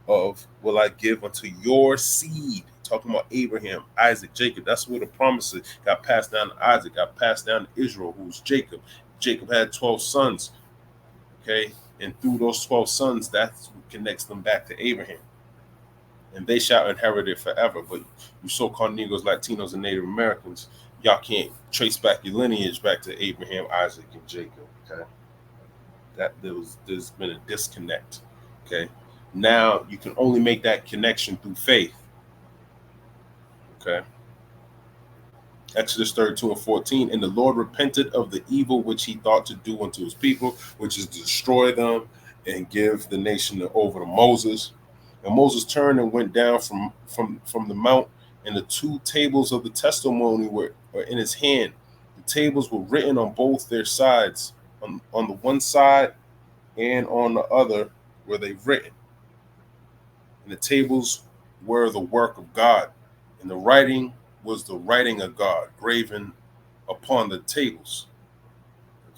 of will I give unto your seed. Talking about Abraham, Isaac, Jacob. That's where the promises got passed down to Isaac, got passed down to Israel, who's Jacob. Jacob had 12 sons. Okay. And through those 12 sons, that's what connects them back to Abraham. And they shall inherit it forever. But you so-called Negroes, Latinos, and Native Americans, y'all can't trace back your lineage back to Abraham, Isaac, and Jacob. Okay. There's been a disconnect. Okay. Now you can only make that connection through faith. Okay. Exodus 32 and 14. And the Lord repented of the evil which he thought to do unto his people, which is to destroy them and give the nation over to Moses. And Moses turned and went down from the mount, and the two tables of the testimony were in his hand. The tables were written on both their sides. On the one side and on the other were they written. And the tables were the work of God, and the writing was the writing of God graven upon the tables.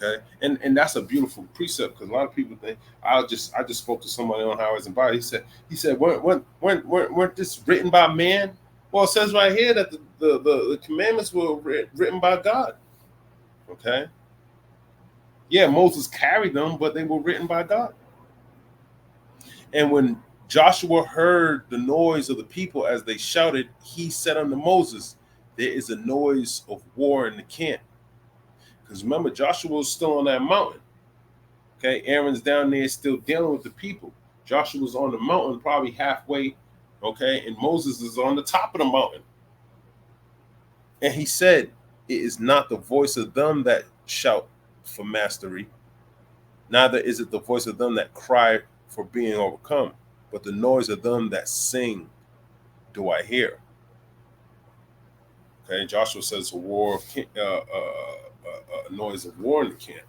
Okay, and that's a beautiful precept, because a lot of people think I just spoke to somebody on Highways and Byways. He said weren't this written by man? Well, it says right here that the commandments were written by God. Okay, yeah, Moses carried them, but they were written by God. And when Joshua heard the noise of the people as they shouted, he said unto Moses, there is a noise of war in the camp. Because remember, Joshua was still on that mountain. Okay, Aaron's down there still dealing with the people. Joshua's on the mountain, probably halfway. Okay, and Moses is on the top of the mountain. And he said, it is not the voice of them that shout for mastery, neither is it the voice of them that cry for being overcome, but the noise of them that sing do I hear. Okay, Joshua says a noise of war in the camp.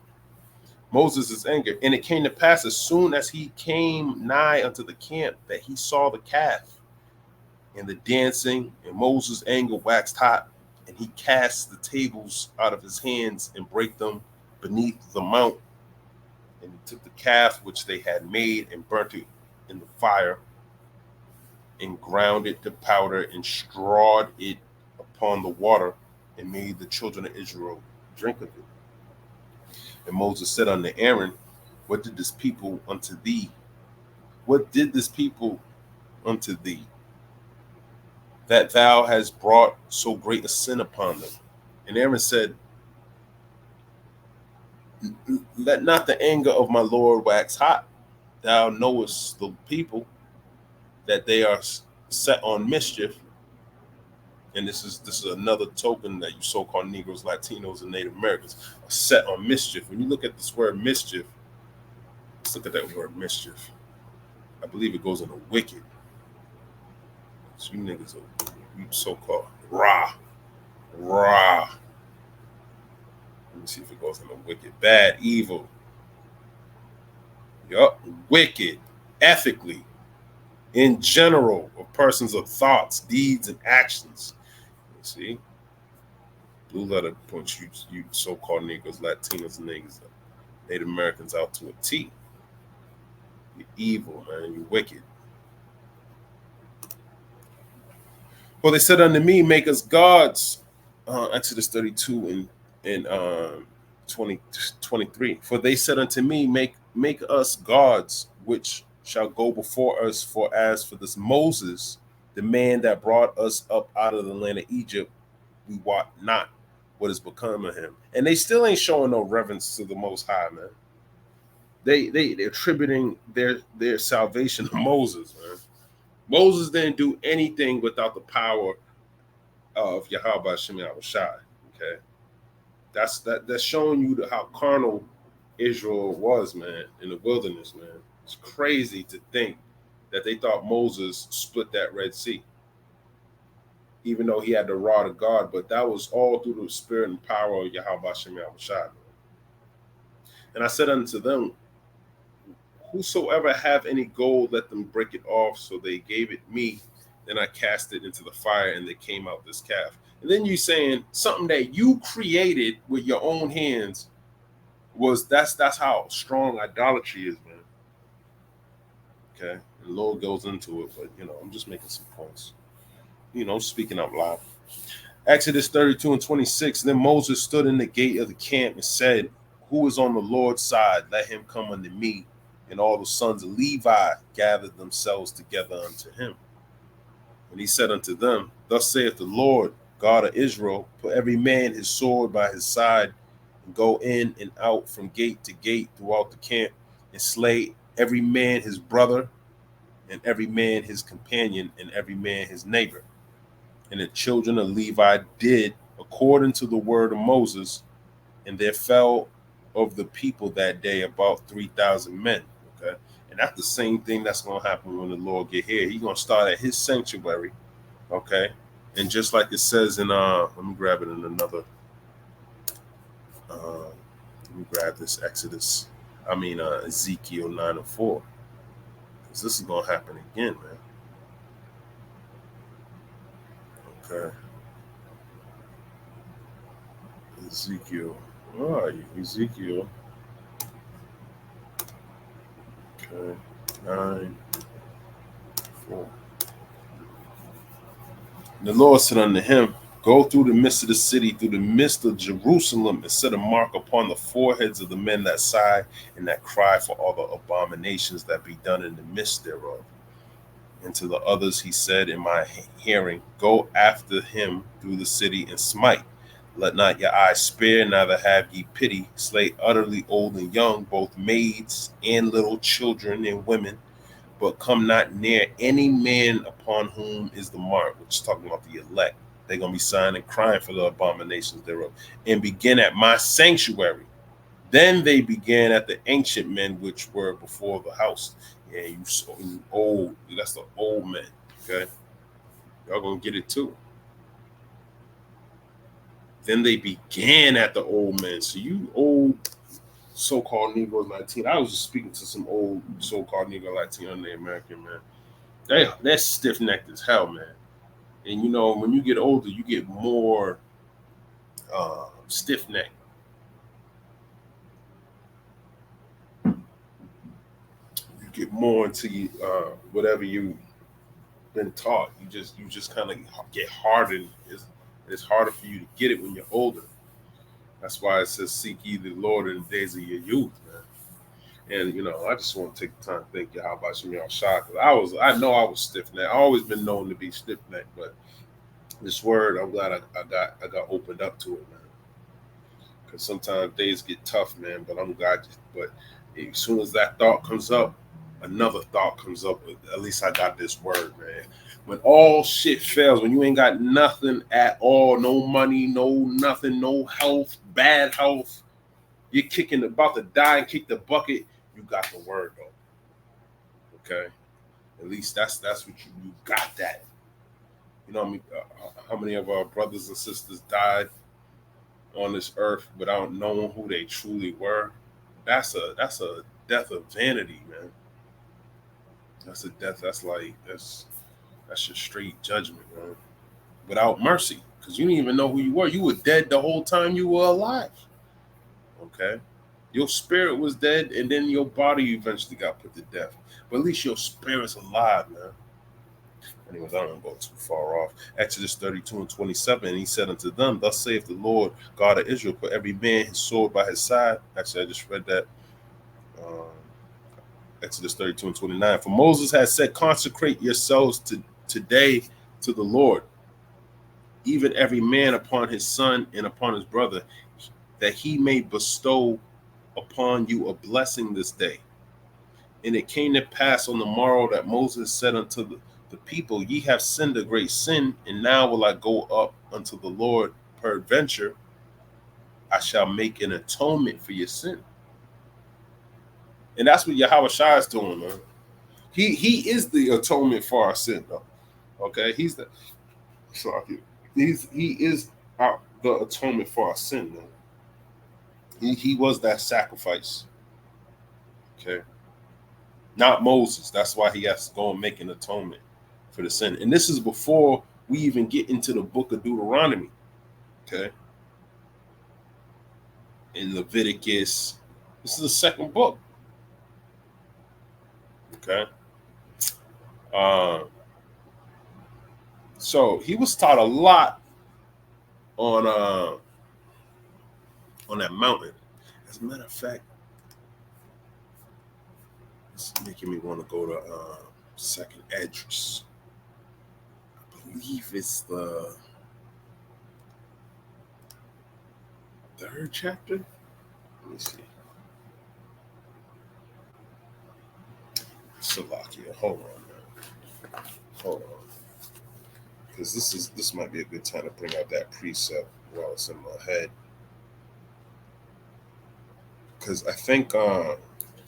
Moses is angered, and it came to pass as soon as he came nigh unto the camp that he saw the calf and the dancing, and Moses' anger waxed hot, and he cast the tables out of his hands and brake them beneath the mount. And he took the calf which they had made and burnt it in the fire, and ground it to powder, and strawed it upon the water, and made the children of Israel drink of it. And Moses said unto Aaron, what did this people unto thee? What did this people unto thee, that thou hast brought so great a sin upon them? And Aaron said, let not the anger of my Lord wax hot. Thou knowest the people, that they are set on mischief. And this is another token that you so-called Negroes, Latinos, and Native Americans are set on mischief. When you look at this word mischief, let's look at that word mischief. I believe it goes into wicked. So you niggas are you so-called Ra. Let me see if it goes into wicked. Bad, evil. Yup, wicked, ethically, in general, of persons of thoughts, deeds, and actions. See, blue letter points you so-called Negroes, Latinos, and Native Americans out to a T. You're evil, man. You're wicked. For they said unto me, make us gods. Exodus 32 and 23. For they said unto me, make us gods, which shall go before us. For as for this Moses, the man that brought us up out of the land of Egypt, we wot not what is become of him. And they still ain't showing no reverence to the Most High, man. They're attributing their salvation to Moses, man. Moses didn't do anything without the power of Yahweh Shem Yahushai. Okay, that's showing you how carnal Israel was, man, in the wilderness, man. It's crazy to think that they thought Moses split that Red Sea, even though he had the rod of God, but that was all through the spirit and power of Yahweh Shem Yahushai. And I said unto them, whosoever have any gold, let them break it off. So they gave it me. Then I cast it into the fire, and there came out this calf. And then you saying something that you created with your own hands that's how strong idolatry is, man. Okay. And the Lord goes into it, but I'm just making some points. Speaking out loud. Exodus 32:26. Then Moses stood in the gate of the camp and said, who is on the Lord's side? Let him come unto me. And all the sons of Levi gathered themselves together unto him. And he said unto them, thus saith the Lord God of Israel, put every man his sword by his side, and go in and out from gate to gate throughout the camp, and slay every man his brother, and every man his companion, and every man his neighbor. And the children of Levi did according to the word of Moses, and there fell of the people that day about 3,000 men. Okay. And that's the same thing that's going to happen when the Lord get here. He's going to start at his sanctuary. Okay. And just like it says in, let me grab it in another, let me grab this Ezekiel 9:4. Because this is going to happen again, man. Okay. Ezekiel. Where are you? Ezekiel. Okay. 9:4. The Lord said unto him, go through the midst of the city, through the midst of Jerusalem, and set a mark upon the foreheads of the men that sigh and that cry for all the abominations that be done in the midst thereof. And to the others he said in my hearing, go after him through the city and smite. Let not your eyes spare, neither have ye pity. Slay utterly old and young, both maids and little children and women. But come not near any man upon whom is the mark, which is talking about the elect. They're going to be sighing and crying for the abominations thereof. And begin at my sanctuary. Then they began at the ancient men which were before the house. Yeah, you old. That's the old men. Okay. Y'all going to get it too. Then they began at the old men. So you old so-called Negro Latino. I was just speaking to some old so-called Negro Latino and the American, man. They're stiff-necked as hell, man. And when you get older, you get more stiff-necked. You get more into whatever you've been taught. You just kind of get hardened. It's harder for you to get it when you're older. That's why it says, seek ye the Lord in the days of your youth, man. And, I just want to take the time to thank you. How about you, y'all? Because I know I was stiff-necked. I've always been known to be stiff-necked, but this word, I'm glad I got opened up to it, man. Because sometimes days get tough, man, but I'm glad. But as soon as that thought comes up, another thought comes up. At least I got this word, man. When all shit fails, when you ain't got nothing at all, no money, no nothing, no health, bad health, you're about to die and kick the bucket, you got the word, though. Okay? At least that's what you got that. How many of our brothers and sisters died on this earth without knowing who they truly were? That's a death of vanity, man. That's a death. That's your straight judgment, man. Without mercy, because you didn't even know who you were. You were dead the whole time you were alive. Okay? Your spirit was dead, and then your body eventually got put to death. But at least your spirit's alive, man. Anyways, I don't go too far off. Exodus 32:27, and he said unto them, thus saith the Lord God of Israel, put every man his sword by his side. Actually, I just read that. Exodus 32:29. For Moses has said, consecrate yourselves today to the Lord, even every man upon his son and upon his brother, that he may bestow upon you a blessing this day. And it came to pass on the morrow that Moses said unto the people, ye have sinned a great sin, and now will I go up unto the Lord. Peradventure, I shall make an atonement for your sin. And that's what Yahweh Shai is doing, man. He is the atonement for our sin, though. Okay, he is the atonement for our sin, man. He was that sacrifice. Okay. Not Moses. That's why he has to go and make an atonement for the sin. And this is before we even get into the book of Deuteronomy. Okay. In Leviticus. This is the second book. Okay. So he was taught a lot on that mountain. As a matter of fact, it's making me want to go to second Esdras. I believe it's the third chapter. Let me see. Salakia. Hold on, man. Hold on. Because this might be a good time to bring out that precept while it's in my head. Because I think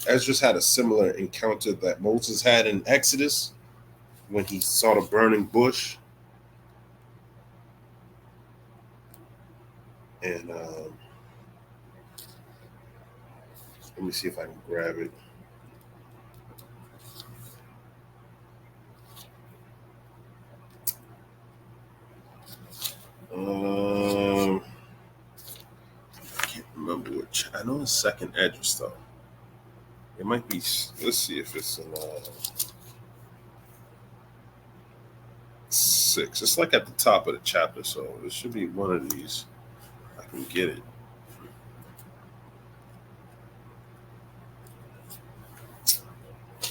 Esdras had a similar encounter that Moses had in Exodus when he saw the burning bush. And let me see if I can grab it. I can't remember which. I know it's second Esdras though. It might be. Let's see if it's in 6. It's like at the top of the chapter, so it should be one of these. I can get it.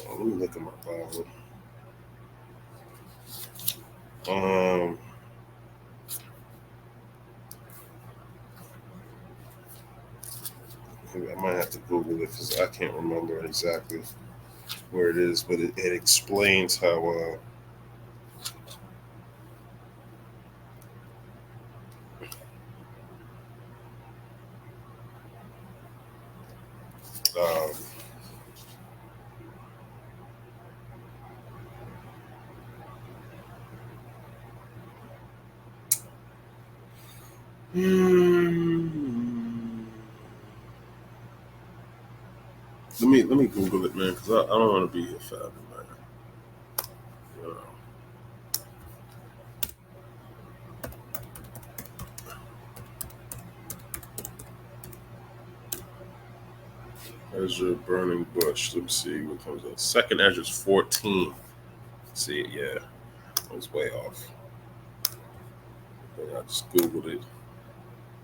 Oh, let me look at my Bible. I might have to Google it because I can't remember exactly where it is, but it explains how let me Google it, man, because I don't want to be a fat man. Ezra burning bush. Let me see what comes up. Second Esdras 14. See it, yeah. I was way off. But I just Googled it.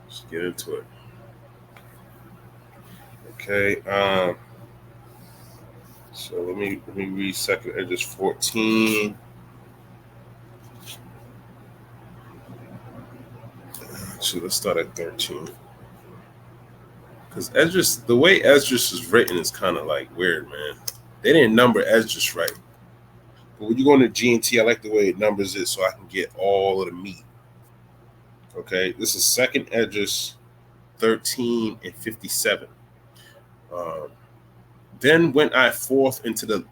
Let's get into it. Okay. So let me read second Esdras 14. So let's start at 13. Because Esdras, the way Esdras is written is kind of like weird, man. They didn't number Esdras right. But when you go into G&T, I like the way it numbers it so I can get all of the meat. Okay, this is second Esdras 13 and 57. Then went I forth into the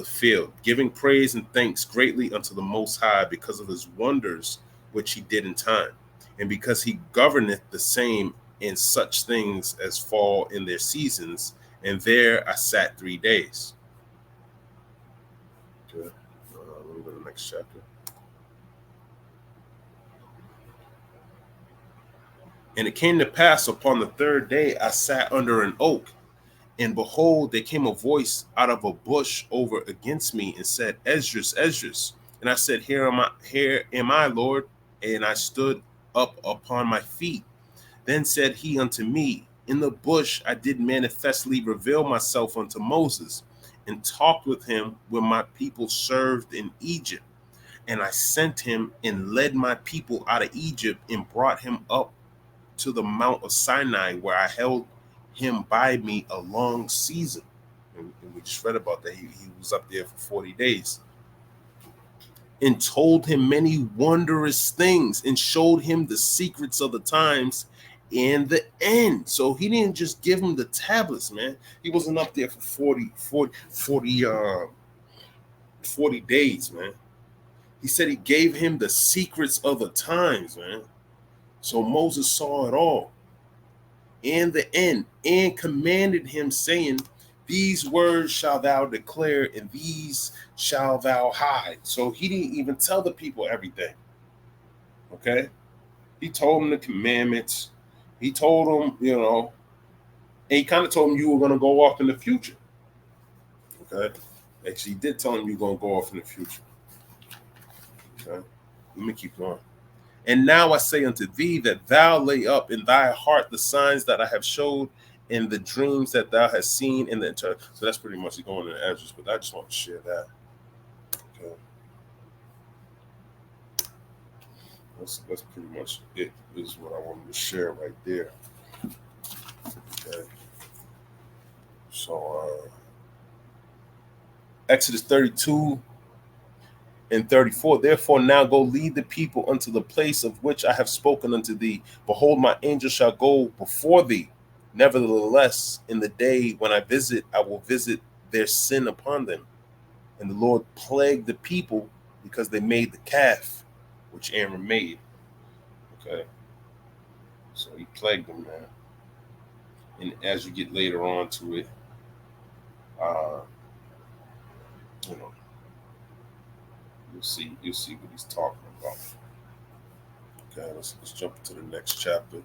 field, giving praise and thanks greatly unto the Most High because of his wonders which he did in time, and because he governeth the same in such things as fall in their seasons. And there I sat 3 days. Good. Let me go to the next chapter. And it came to pass upon the third day I sat under an oak, and behold, there came a voice out of a bush over against me and said, Esdras, Esdras. And I said, Here am I, Lord. And I stood up upon my feet. Then said he unto me, In the bush I did manifestly reveal myself unto Moses, and talked with him when my people served in Egypt. And I sent him and led my people out of Egypt and brought him up to the Mount of Sinai, where I held him by me a long season. And we just read about that. He was up there for 40 days. And told him many wondrous things and showed him the secrets of the times and the end. So he didn't just give him the tablets, man. He wasn't up there for 40 days, man. He said he gave him the secrets of the times, man. So Moses saw it all. and the end, and commanded him, saying, these words shall thou declare, and these shall thou hide. So he didn't even tell the people everything. Okay? He told them the commandments. He told them, and he kind of told them you were going to go off in the future. Okay? Actually, he did tell them you're going to go off in the future. Okay? Let me keep going. And now I say unto thee that thou lay up in thy heart the signs that I have showed in the dreams that thou hast seen in the eternal. So that's pretty much going in the edges, but I just want to share that. Okay. That's pretty much it. This is what I wanted to share right there. Okay. So Exodus 32 and 34, therefore now go lead the people unto the place of which I have spoken unto thee. Behold, my angel shall go before thee. Nevertheless, in the day when I visit, I will visit their sin upon them. And the Lord plagued the people because they made the calf which Aaron made. Okay. So he plagued them, man. And as you get later on to it, you'll see what he's talking about. Okay, let's jump into the next chapter.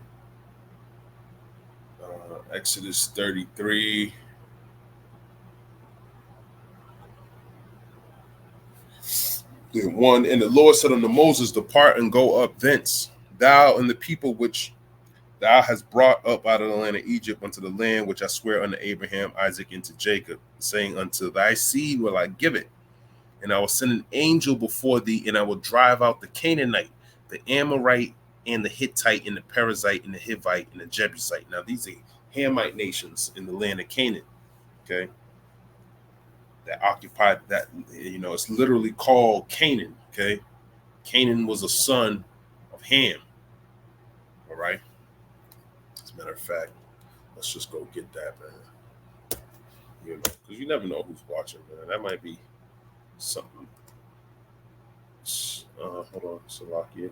Exodus 33. And the Lord said unto Moses, depart and go up thence, thou and the people which thou hast brought up out of the land of Egypt unto the land which I swear unto Abraham, Isaac, and to Jacob, saying, unto thy seed will I give it. And I will send an angel before thee, and I will drive out the Canaanite, the Amorite, and the Hittite, and the Perizzite, and the Hivite, and the Jebusite. Now, these are Hamite nations in the land of Canaan, okay, that occupied that, it's literally called Canaan, okay? Canaan was a son of Ham, all right? As a matter of fact, let's just go get that, man. Because you never know who's watching, man. That might be something. Hold on, Salakia.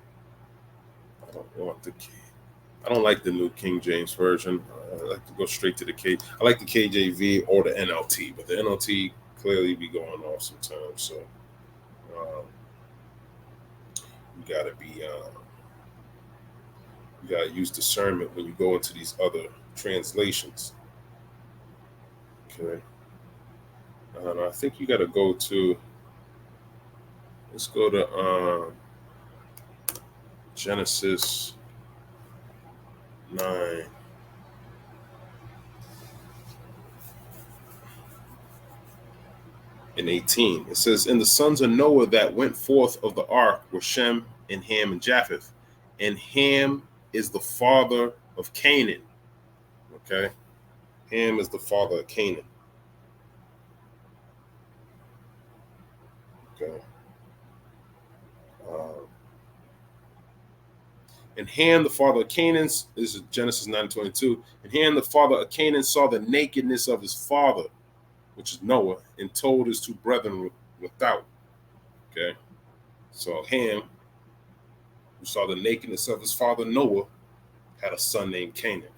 I don't like the new King James version. I like to go straight to the I like the KJV or the NLT, but the NLT clearly be going off sometimes. So you gotta use discernment when you go into these other translations. Okay. I think you gotta go to. Let's go to Genesis 9. And 18. It says, and the sons of Noah that went forth of the ark were Shem and Ham and Japheth. And Ham is the father of Canaan. Okay. Ham is the father of Canaan. Okay. And Ham, the father of Canaan, this is Genesis 9:22. And Ham, the father of Canaan, saw the nakedness of his father, which is Noah, and told his two brethren without. Okay. So Ham, who saw the nakedness of his father Noah, had a son named Canaan.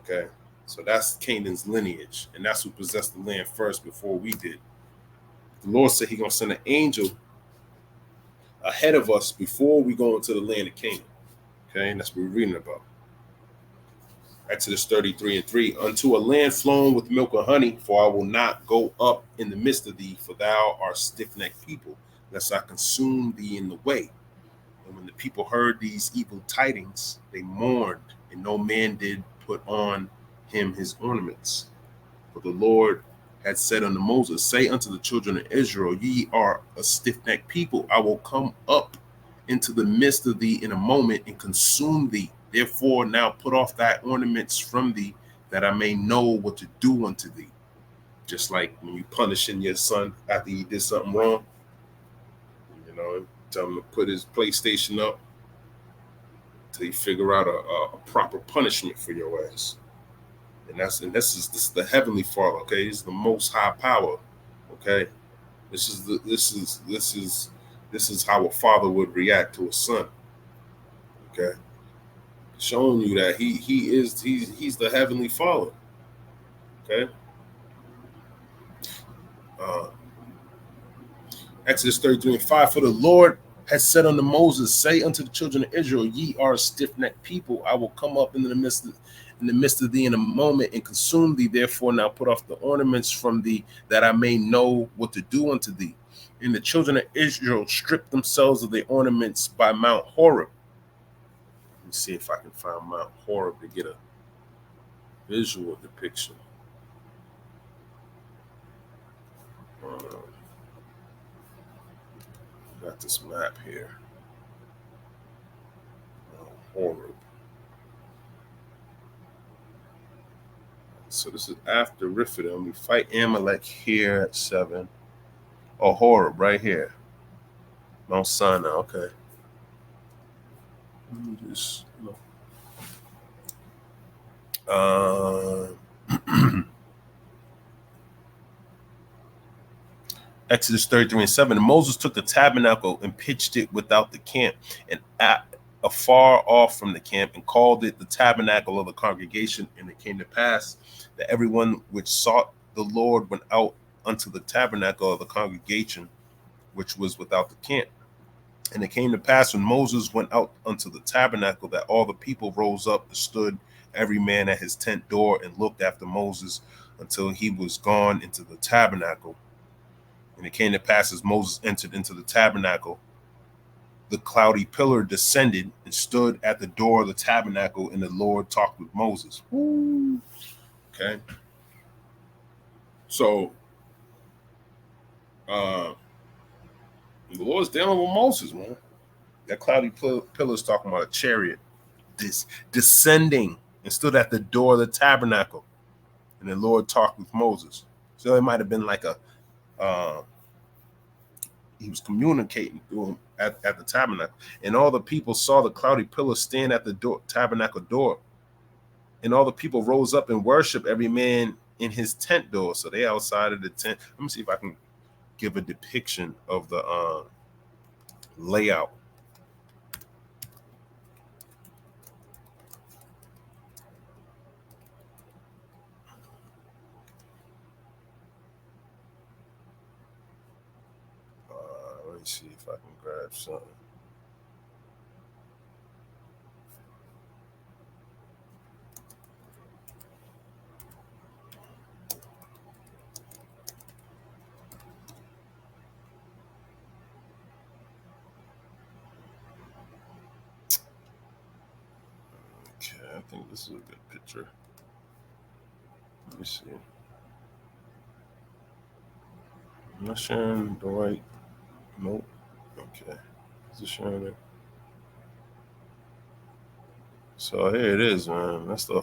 Okay. So that's Canaan's lineage. And that's who possessed the land first before we did. The Lord said he's going to send an angel ahead of us before we go into the land of Canaan. Okay. And that's what we're reading about. Exodus 33:3, unto a land flowing with milk and honey, for I will not go up in the midst of thee, for thou art stiff-necked people, lest I consume thee in the way. And when the people heard these evil tidings, they mourned, and no man did put on him his ornaments. For the Lord had said unto Moses, say unto the children of Israel, ye are a stiff-necked people. I will come up into the midst of thee in a moment and consume thee. Therefore now put off thy ornaments from thee, that I may know what to do unto thee. Just like when you punishing your son after he did something wrong, tell him to put his PlayStation up till you figure out a proper punishment for your ass. And this is the heavenly Father. Okay, he's the most high power. Okay, this is how a father would react to a son. Okay. showing you that he's the heavenly Father. Okay. Exodus 33:5. For the Lord has said unto Moses, say unto the children of Israel, ye are a stiff-necked people. I will come up in the midst of thee in a moment and consume thee. Therefore now put off the ornaments from thee, that I may know what to do unto thee. And the children of Israel stripped themselves of their ornaments by Mount Horeb. Let me see if I can find Mount Horeb to get a visual depiction. Got this map here. Horeb. So this is after Rephidim. We fight Amalek here at 7. Oh, Horeb right here. Mount Sinai. Okay. Let me just. Exodus 33:7. And Moses took the tabernacle and pitched it without the camp and afar off from the camp, and called it the tabernacle of the congregation. And it came to pass that everyone which sought the Lord went out unto the tabernacle of the congregation, which was without the camp. And it came to pass when Moses went out unto the tabernacle, that all the people rose up and stood every man at his tent door, and looked after Moses until he was gone into the tabernacle. And it came to pass as Moses entered into the tabernacle, the cloudy pillar descended and stood at the door of the tabernacle, and the Lord talked with Moses. Woo. Okay. So the Lord's dealing with Moses, man. That cloudy pillar is talking about a chariot descending and stood at the door of the tabernacle, and the Lord talked with Moses. So it might have been like he was communicating through him at the tabernacle. And all the people saw the cloudy pillar stand at the tabernacle door. And all the people rose up and worshiped, every man in his tent door. So they outside of the tent. Let me see if I can give a depiction of the layout. Let me see if I can grab something. Okay, I think this is a good picture. Let me see. I'm not sharing the right. Nope. Okay. Is it sharing it? So here it is, man. That's the.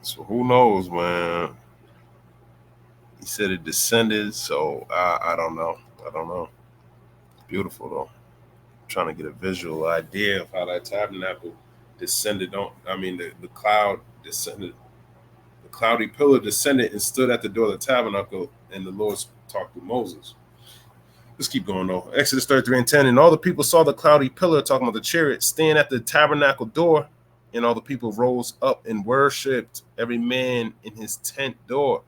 So who knows, man? He said it descended, so I don't know. I don't know. It's beautiful though. I'm trying to get a visual idea of how that tabernacle descended on. I mean, the cloud descended. The cloudy pillar descended and stood at the door of the tabernacle, and the Lord talked with Moses. Let's keep going though. Exodus 33:10. And all the people saw the cloudy pillar, talking about the chariot, stand at the tabernacle door, and all the people rose up and worshipped, every man in his tent door.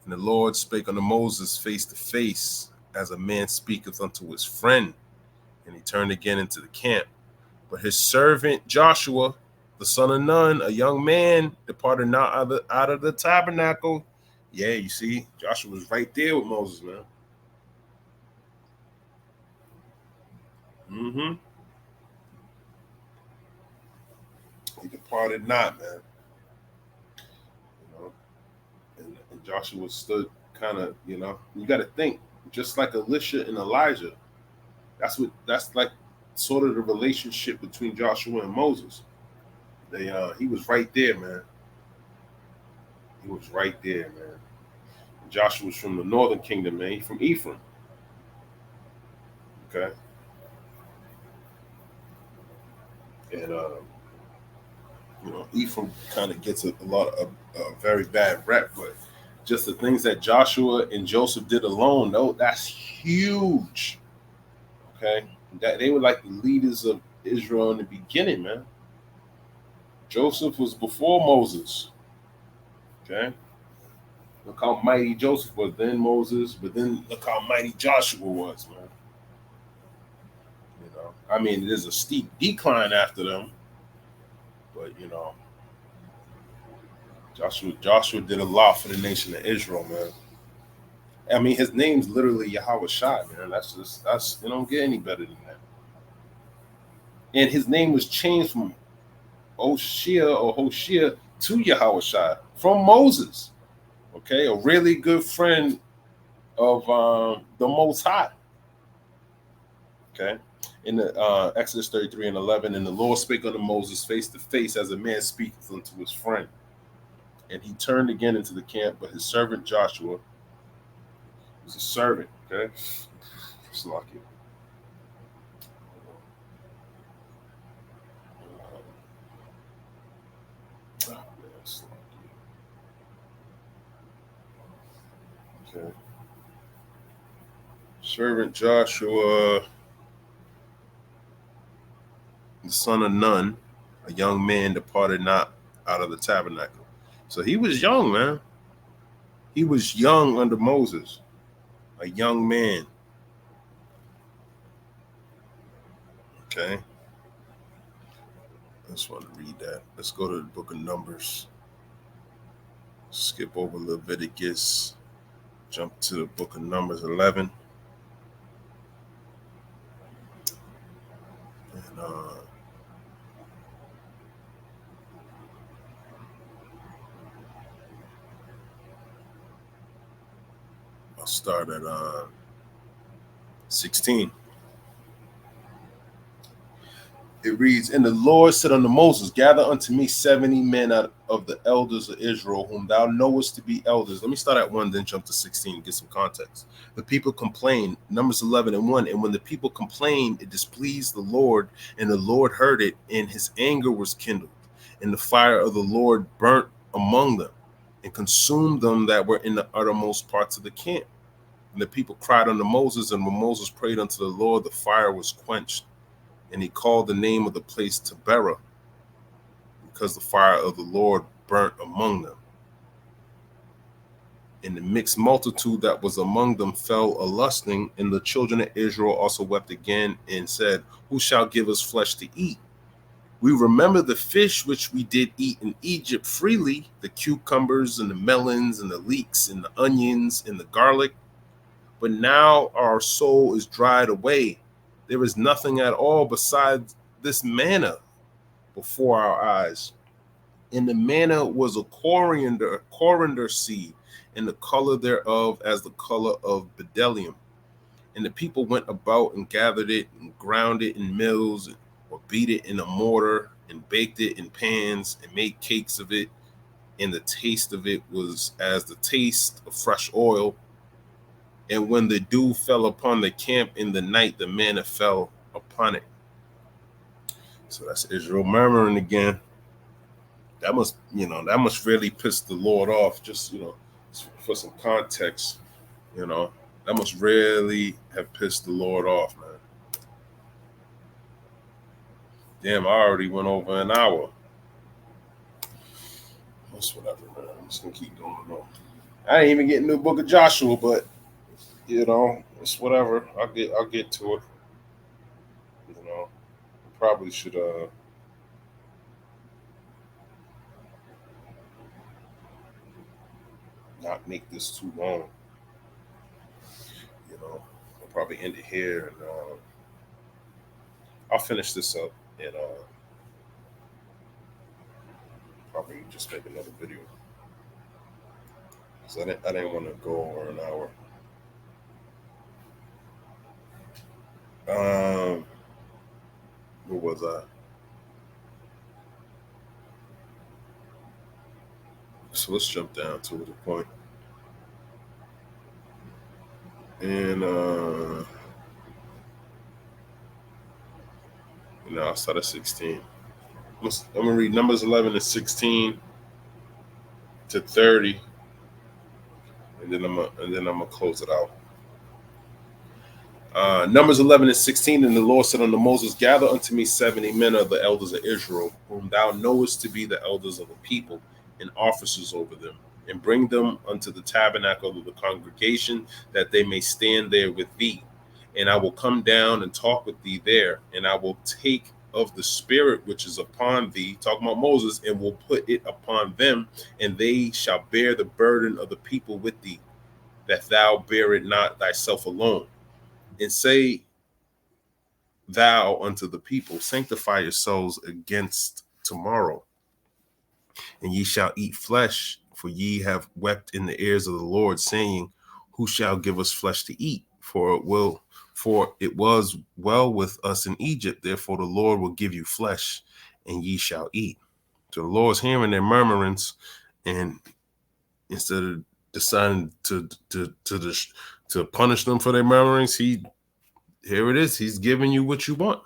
And the Lord spake unto Moses face to face, as a man speaketh unto his friend. And he turned again into the camp. But his servant Joshua, the son of Nun, a young man, departed not out of the tabernacle. Yeah, you see, Joshua was right there with Moses, man. He departed not, man. And Joshua stood kind of, you got to think, just like Elisha and Elijah. That's like sort of the relationship between Joshua and Moses. He was right there, man. He was right there, man. Joshua was from the northern kingdom, man. He's from Ephraim. Okay. And Ephraim kind of gets a lot of a very bad rep, but just the things that Joshua and Joseph did alone, that's huge. Okay. That they were like the leaders of Israel in the beginning, man. Joseph was before Moses. Okay. Look how mighty Joseph was, then Moses, but then look how mighty Joshua was, man. I mean, there's a steep decline after them, but Joshua did a lot for the nation of Israel, man. I mean, his name's literally Yahweh Shai, man. That's you don't get any better than that. And his name was changed from Hoshea to Yahweh Shai from Moses. Okay, a really good friend of the Most High. Okay, in the Exodus 33:11, and the Lord spake unto Moses face to face, as a man speaketh unto his friend. And he turned again into the camp, but his servant Joshua was a servant. Okay, it's lucky. Okay. Servant Joshua, the son of Nun, a young man, departed not out of the tabernacle. So he was young, man. He was young under Moses, a young man. Okay. I just want to read that. Let's go to the book of Numbers. Skip over Leviticus. Jump to the book of Numbers 11. And I'll start at 16. It reads, and the Lord said unto Moses, gather unto me 70 men out of the elders of Israel, whom thou knowest to be elders. Let me start at 1, then jump to 16 and get some context. The people complained, Numbers 11:1. And when the people complained, it displeased the Lord, and the Lord heard it, and his anger was kindled. And the fire of the Lord burnt among them, and consumed them that were in the uttermost parts of the camp. And the people cried unto Moses, and when Moses prayed unto the Lord, the fire was quenched. And he called the name of the place Taberah, because the fire of the Lord burnt among them. And the mixed multitude that was among them fell a lusting, and the children of Israel also wept again and said, who shall give us flesh to eat? We remember the fish which we did eat in Egypt freely, the cucumbers and the melons and the leeks and the onions and the garlic. But now our soul is dried away. There is nothing at all besides this manna before our eyes. And the manna was a coriander seed, and the color thereof as the color of bdellium. And the people went about and gathered it and ground it in mills, or beat it in a mortar and baked it in pans and made cakes of it. And the taste of it was as the taste of fresh oil. And when the dew fell upon the camp in the night, the manna fell upon it. So that's Israel murmuring again. That must really piss the Lord off. Just, for some context, that must really have pissed the Lord off, man. Damn, I already went over an hour. That's whatever, man. I'm just gonna keep going on. I ain't even getting the book of Joshua, but it's whatever. I'll get to it. Probably should not make this too long. I'll probably end it here, and I'll finish this up, and probably just make another video. So I didn't want to go over an hour. Where was I? So let's jump down to the point. And I'll start at 16. I'm gonna read Numbers 11 and 16 to 30, and then I'm gonna close it out. Numbers 11 and 16. And the Lord said unto Moses, gather unto me 70 men of the elders of Israel, whom thou knowest to be the elders of the people, and officers over them, and bring them unto the tabernacle of the congregation, that they may stand there with thee. And I will come down and talk with thee there, and I will take of the spirit which is upon thee, talking about Moses, and will put it upon them, and they shall bear the burden of the people with thee, that thou bear it not thyself alone. And say thou unto the people, sanctify yourselves against tomorrow, and ye shall eat flesh, for ye have wept in the ears of the Lord, saying, who shall give us flesh to eat? For it was well with us in Egypt, therefore the Lord will give you flesh, and ye shall eat. So the Lord's hearing their murmurings, and instead of deciding to punish them for their murmurings, here it is, he's giving you what you want.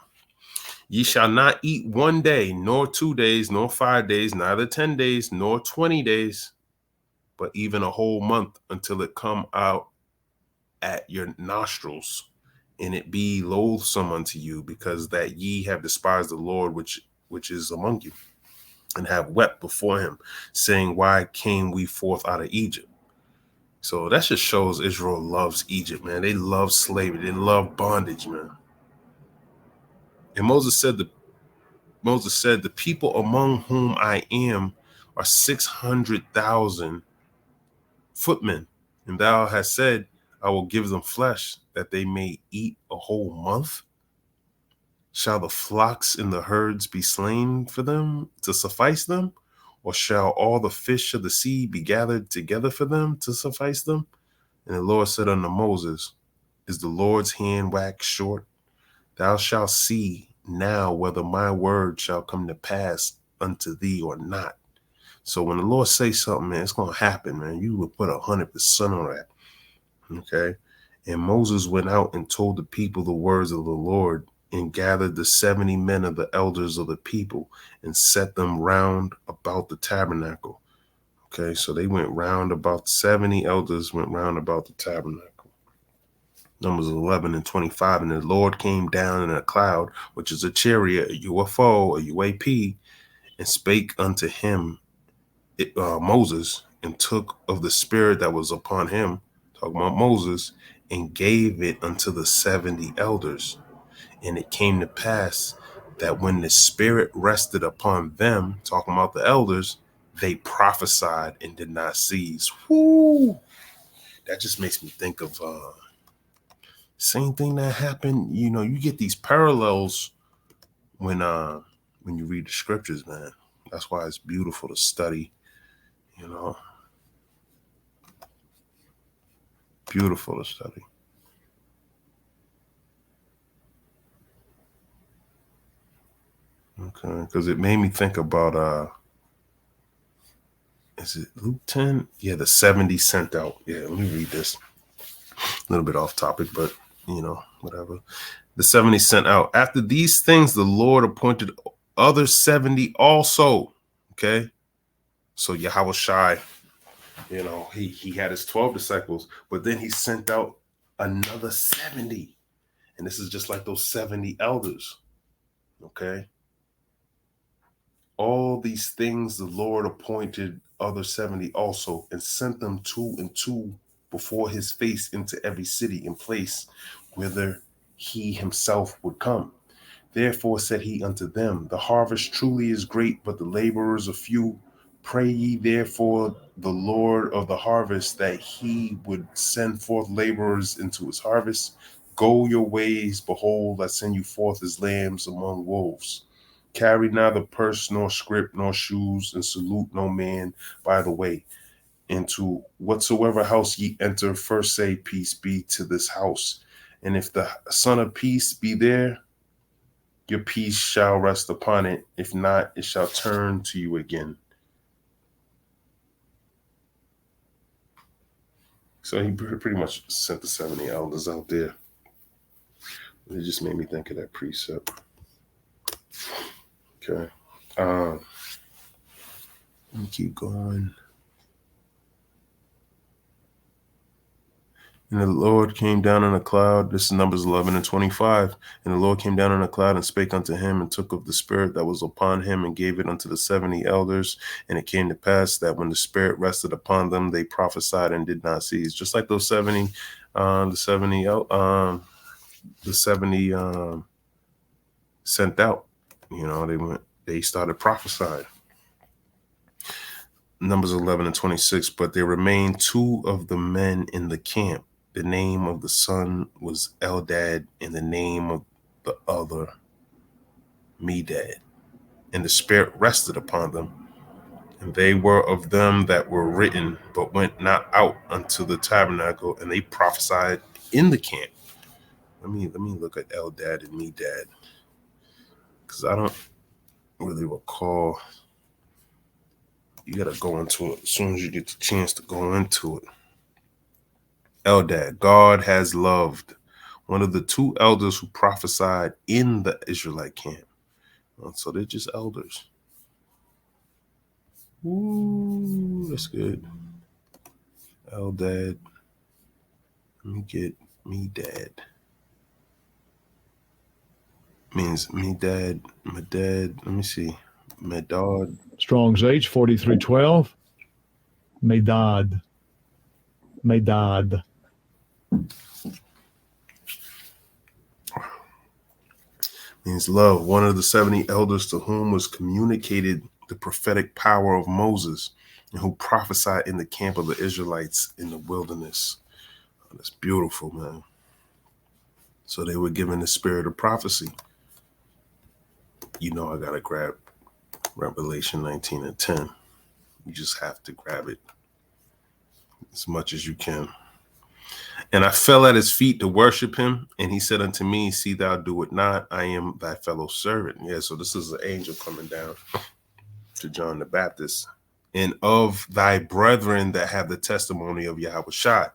Ye shall not eat 1 day, nor 2 days, nor 5 days, neither 10 days, nor 20 days, but even a whole month, until it come out at your nostrils, and it be loathsome unto you, because that ye have despised the Lord which is among you, and have wept before him, saying, why came we forth out of Egypt? So that just shows Israel loves Egypt, man. They love slavery. They love bondage, man. And Moses said, the people among whom I am are 600,000 footmen. And thou hast said, I will give them flesh, that they may eat a whole month. Shall the flocks and the herds be slain for them to suffice them? Or shall all the fish of the sea be gathered together for them to suffice them? And the Lord said unto Moses, is the Lord's hand waxed short? Thou shalt see now whether my word shall come to pass unto thee or not. So when the Lord says something, man, it's going to happen, man. You would put 100% on that. Okay. And Moses went out and told the people the words of the Lord, and gathered the 70 men of the elders of the people, and set them round about the tabernacle. Okay. So they went round about, 70 elders went round about the tabernacle. Numbers 11 and 25. And the Lord came down in a cloud, which is a chariot, a UFO, a UAP, and spake unto him, Moses, and took of the spirit that was upon him, talking about Moses, and gave it unto the 70 elders. And it came to pass that when the spirit rested upon them, talking about the elders, they prophesied and did not cease. Whoo! That just makes me think of same thing that happened. You know, you get these parallels when you read the scriptures, man. That's why it's beautiful to study, you know. Beautiful to study. Okay, because it made me think about is it Luke 10? Yeah, the 70 sent out. Yeah, let me read this. A little bit off topic, but you know, whatever. The 70 sent out. After these things, the Lord appointed other 70 also. Okay. So Yahweh Shai, you know, he had his 12 disciples, but then he sent out another 70. And this is just like those 70 elders. Okay. All these things the Lord appointed other 70 also, and sent them 2 and 2 before his face into every city and place whither he himself would come. Therefore said he unto them, the harvest truly is great, but the laborers are few. Pray ye therefore the Lord of the harvest, that he would send forth laborers into his harvest. Go your ways, behold, I send you forth as lambs among wolves. Carry neither purse, nor scrip, nor shoes, and salute no man by the way. Into whatsoever house ye enter, first say, peace be to this house. And if the Son of Peace be there, your peace shall rest upon it. If not, it shall turn to you again. So he pretty much sent the 70 elders out there. It just made me think of that precept. Okay. Let me keep going. And the Lord came down in a cloud. This is Numbers 11 and 25. And the Lord came down in a cloud and spake unto him, and took of the spirit that was upon him, and gave it unto the 70 elders. And it came to pass that when the spirit rested upon them, they prophesied and did not cease. Just like those 70, the 70 sent out. They started prophesying. Numbers 11 and 26. But there remained 2 of the men in the camp. The name of the son was Eldad, and the name of the other Medad. And the spirit rested upon them. And they were of them that were written, but went not out unto the tabernacle, and they prophesied in the camp. Let me look at Eldad and Medad, because I don't really recall. You got to go into it as soon as you get the chance to go into it. Eldad, God has loved, one of the 2 elders who prophesied in the Israelite camp. So they're just elders. Ooh, that's good. Eldad. Let me get Medad. Means Medad. Let me see. Medad. Strong's H 4312. Medad. Means love. One of the 70 elders to whom was communicated the prophetic power of Moses, and who prophesied in the camp of the Israelites in the wilderness. Oh, that's beautiful, man. So they were given the spirit of prophecy. I got to grab Revelation 19 and 10. You just have to grab it as much as you can. And I fell at his feet to worship him. And he said unto me, see thou do it not. I am thy fellow servant. Yeah, so this is an angel coming down to John the Baptist. And of thy brethren that have the testimony of Yahushua.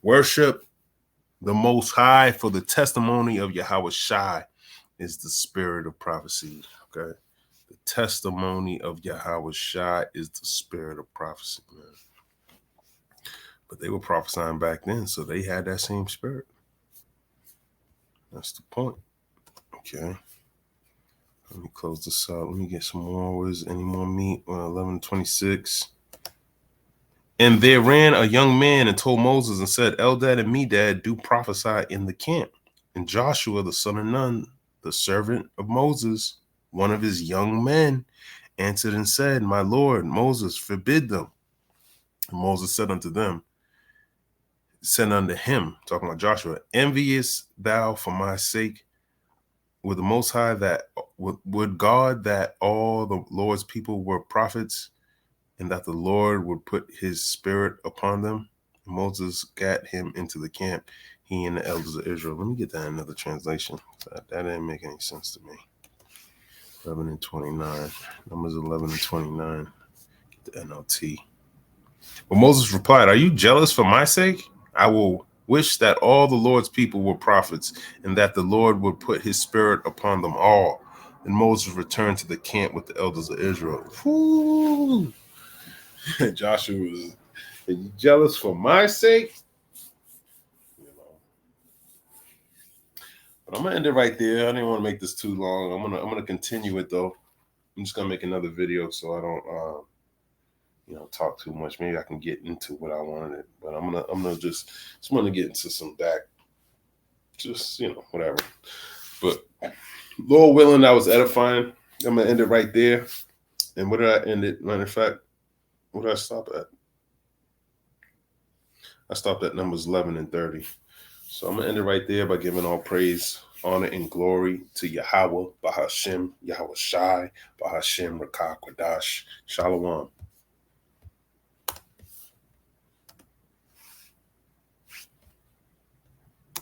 Worship the Most High, for the testimony of Yahushua is the spirit of prophecy. Okay. The testimony of Yahushua is the spirit of prophecy, man. But they were prophesying back then, so they had that same spirit. That's the point. Okay. Let me close this out. Let me get some more. Where's any more meat? 11:26. And there ran a young man and told Moses and said, Eldad and Medad do prophesy in the camp. And Joshua, the son of Nun, the servant of Moses, one of his young men, answered and said, my Lord, Moses, forbid them. And Moses said unto him, talking about Joshua, envious thou for my sake? Would the Most High would God that all the Lord's people were prophets, and that the Lord would put his spirit upon them? And Moses got him into the camp, he and the elders of Israel. Let me get that in another translation. That didn't make any sense to me. 11 and 29. Numbers 11 and 29. Get the NLT. But Moses replied, are you jealous for my sake? I will wish that all the Lord's people were prophets, and that the Lord would put his spirit upon them all. And Moses returned to the camp with the elders of Israel. Whoo! Joshua was, are you jealous for my sake? But I'm gonna end it right there. I didn't want to make this too long. I'm gonna continue it though. I'm just gonna make another video so I don't talk too much. Maybe I can get into what I wanted, but I'm gonna just want to get into some whatever. But Lord willing, that was edifying. I'm gonna end it right there. And where did I end it? Matter of fact, what did I stop at? I stopped at Numbers 11 and 30. So I'm gonna end it right there by giving all praise, honor, and glory to Yahweh, Bahashem, Yahushai, Bahashem, Rakah, Kwadash, Shalom.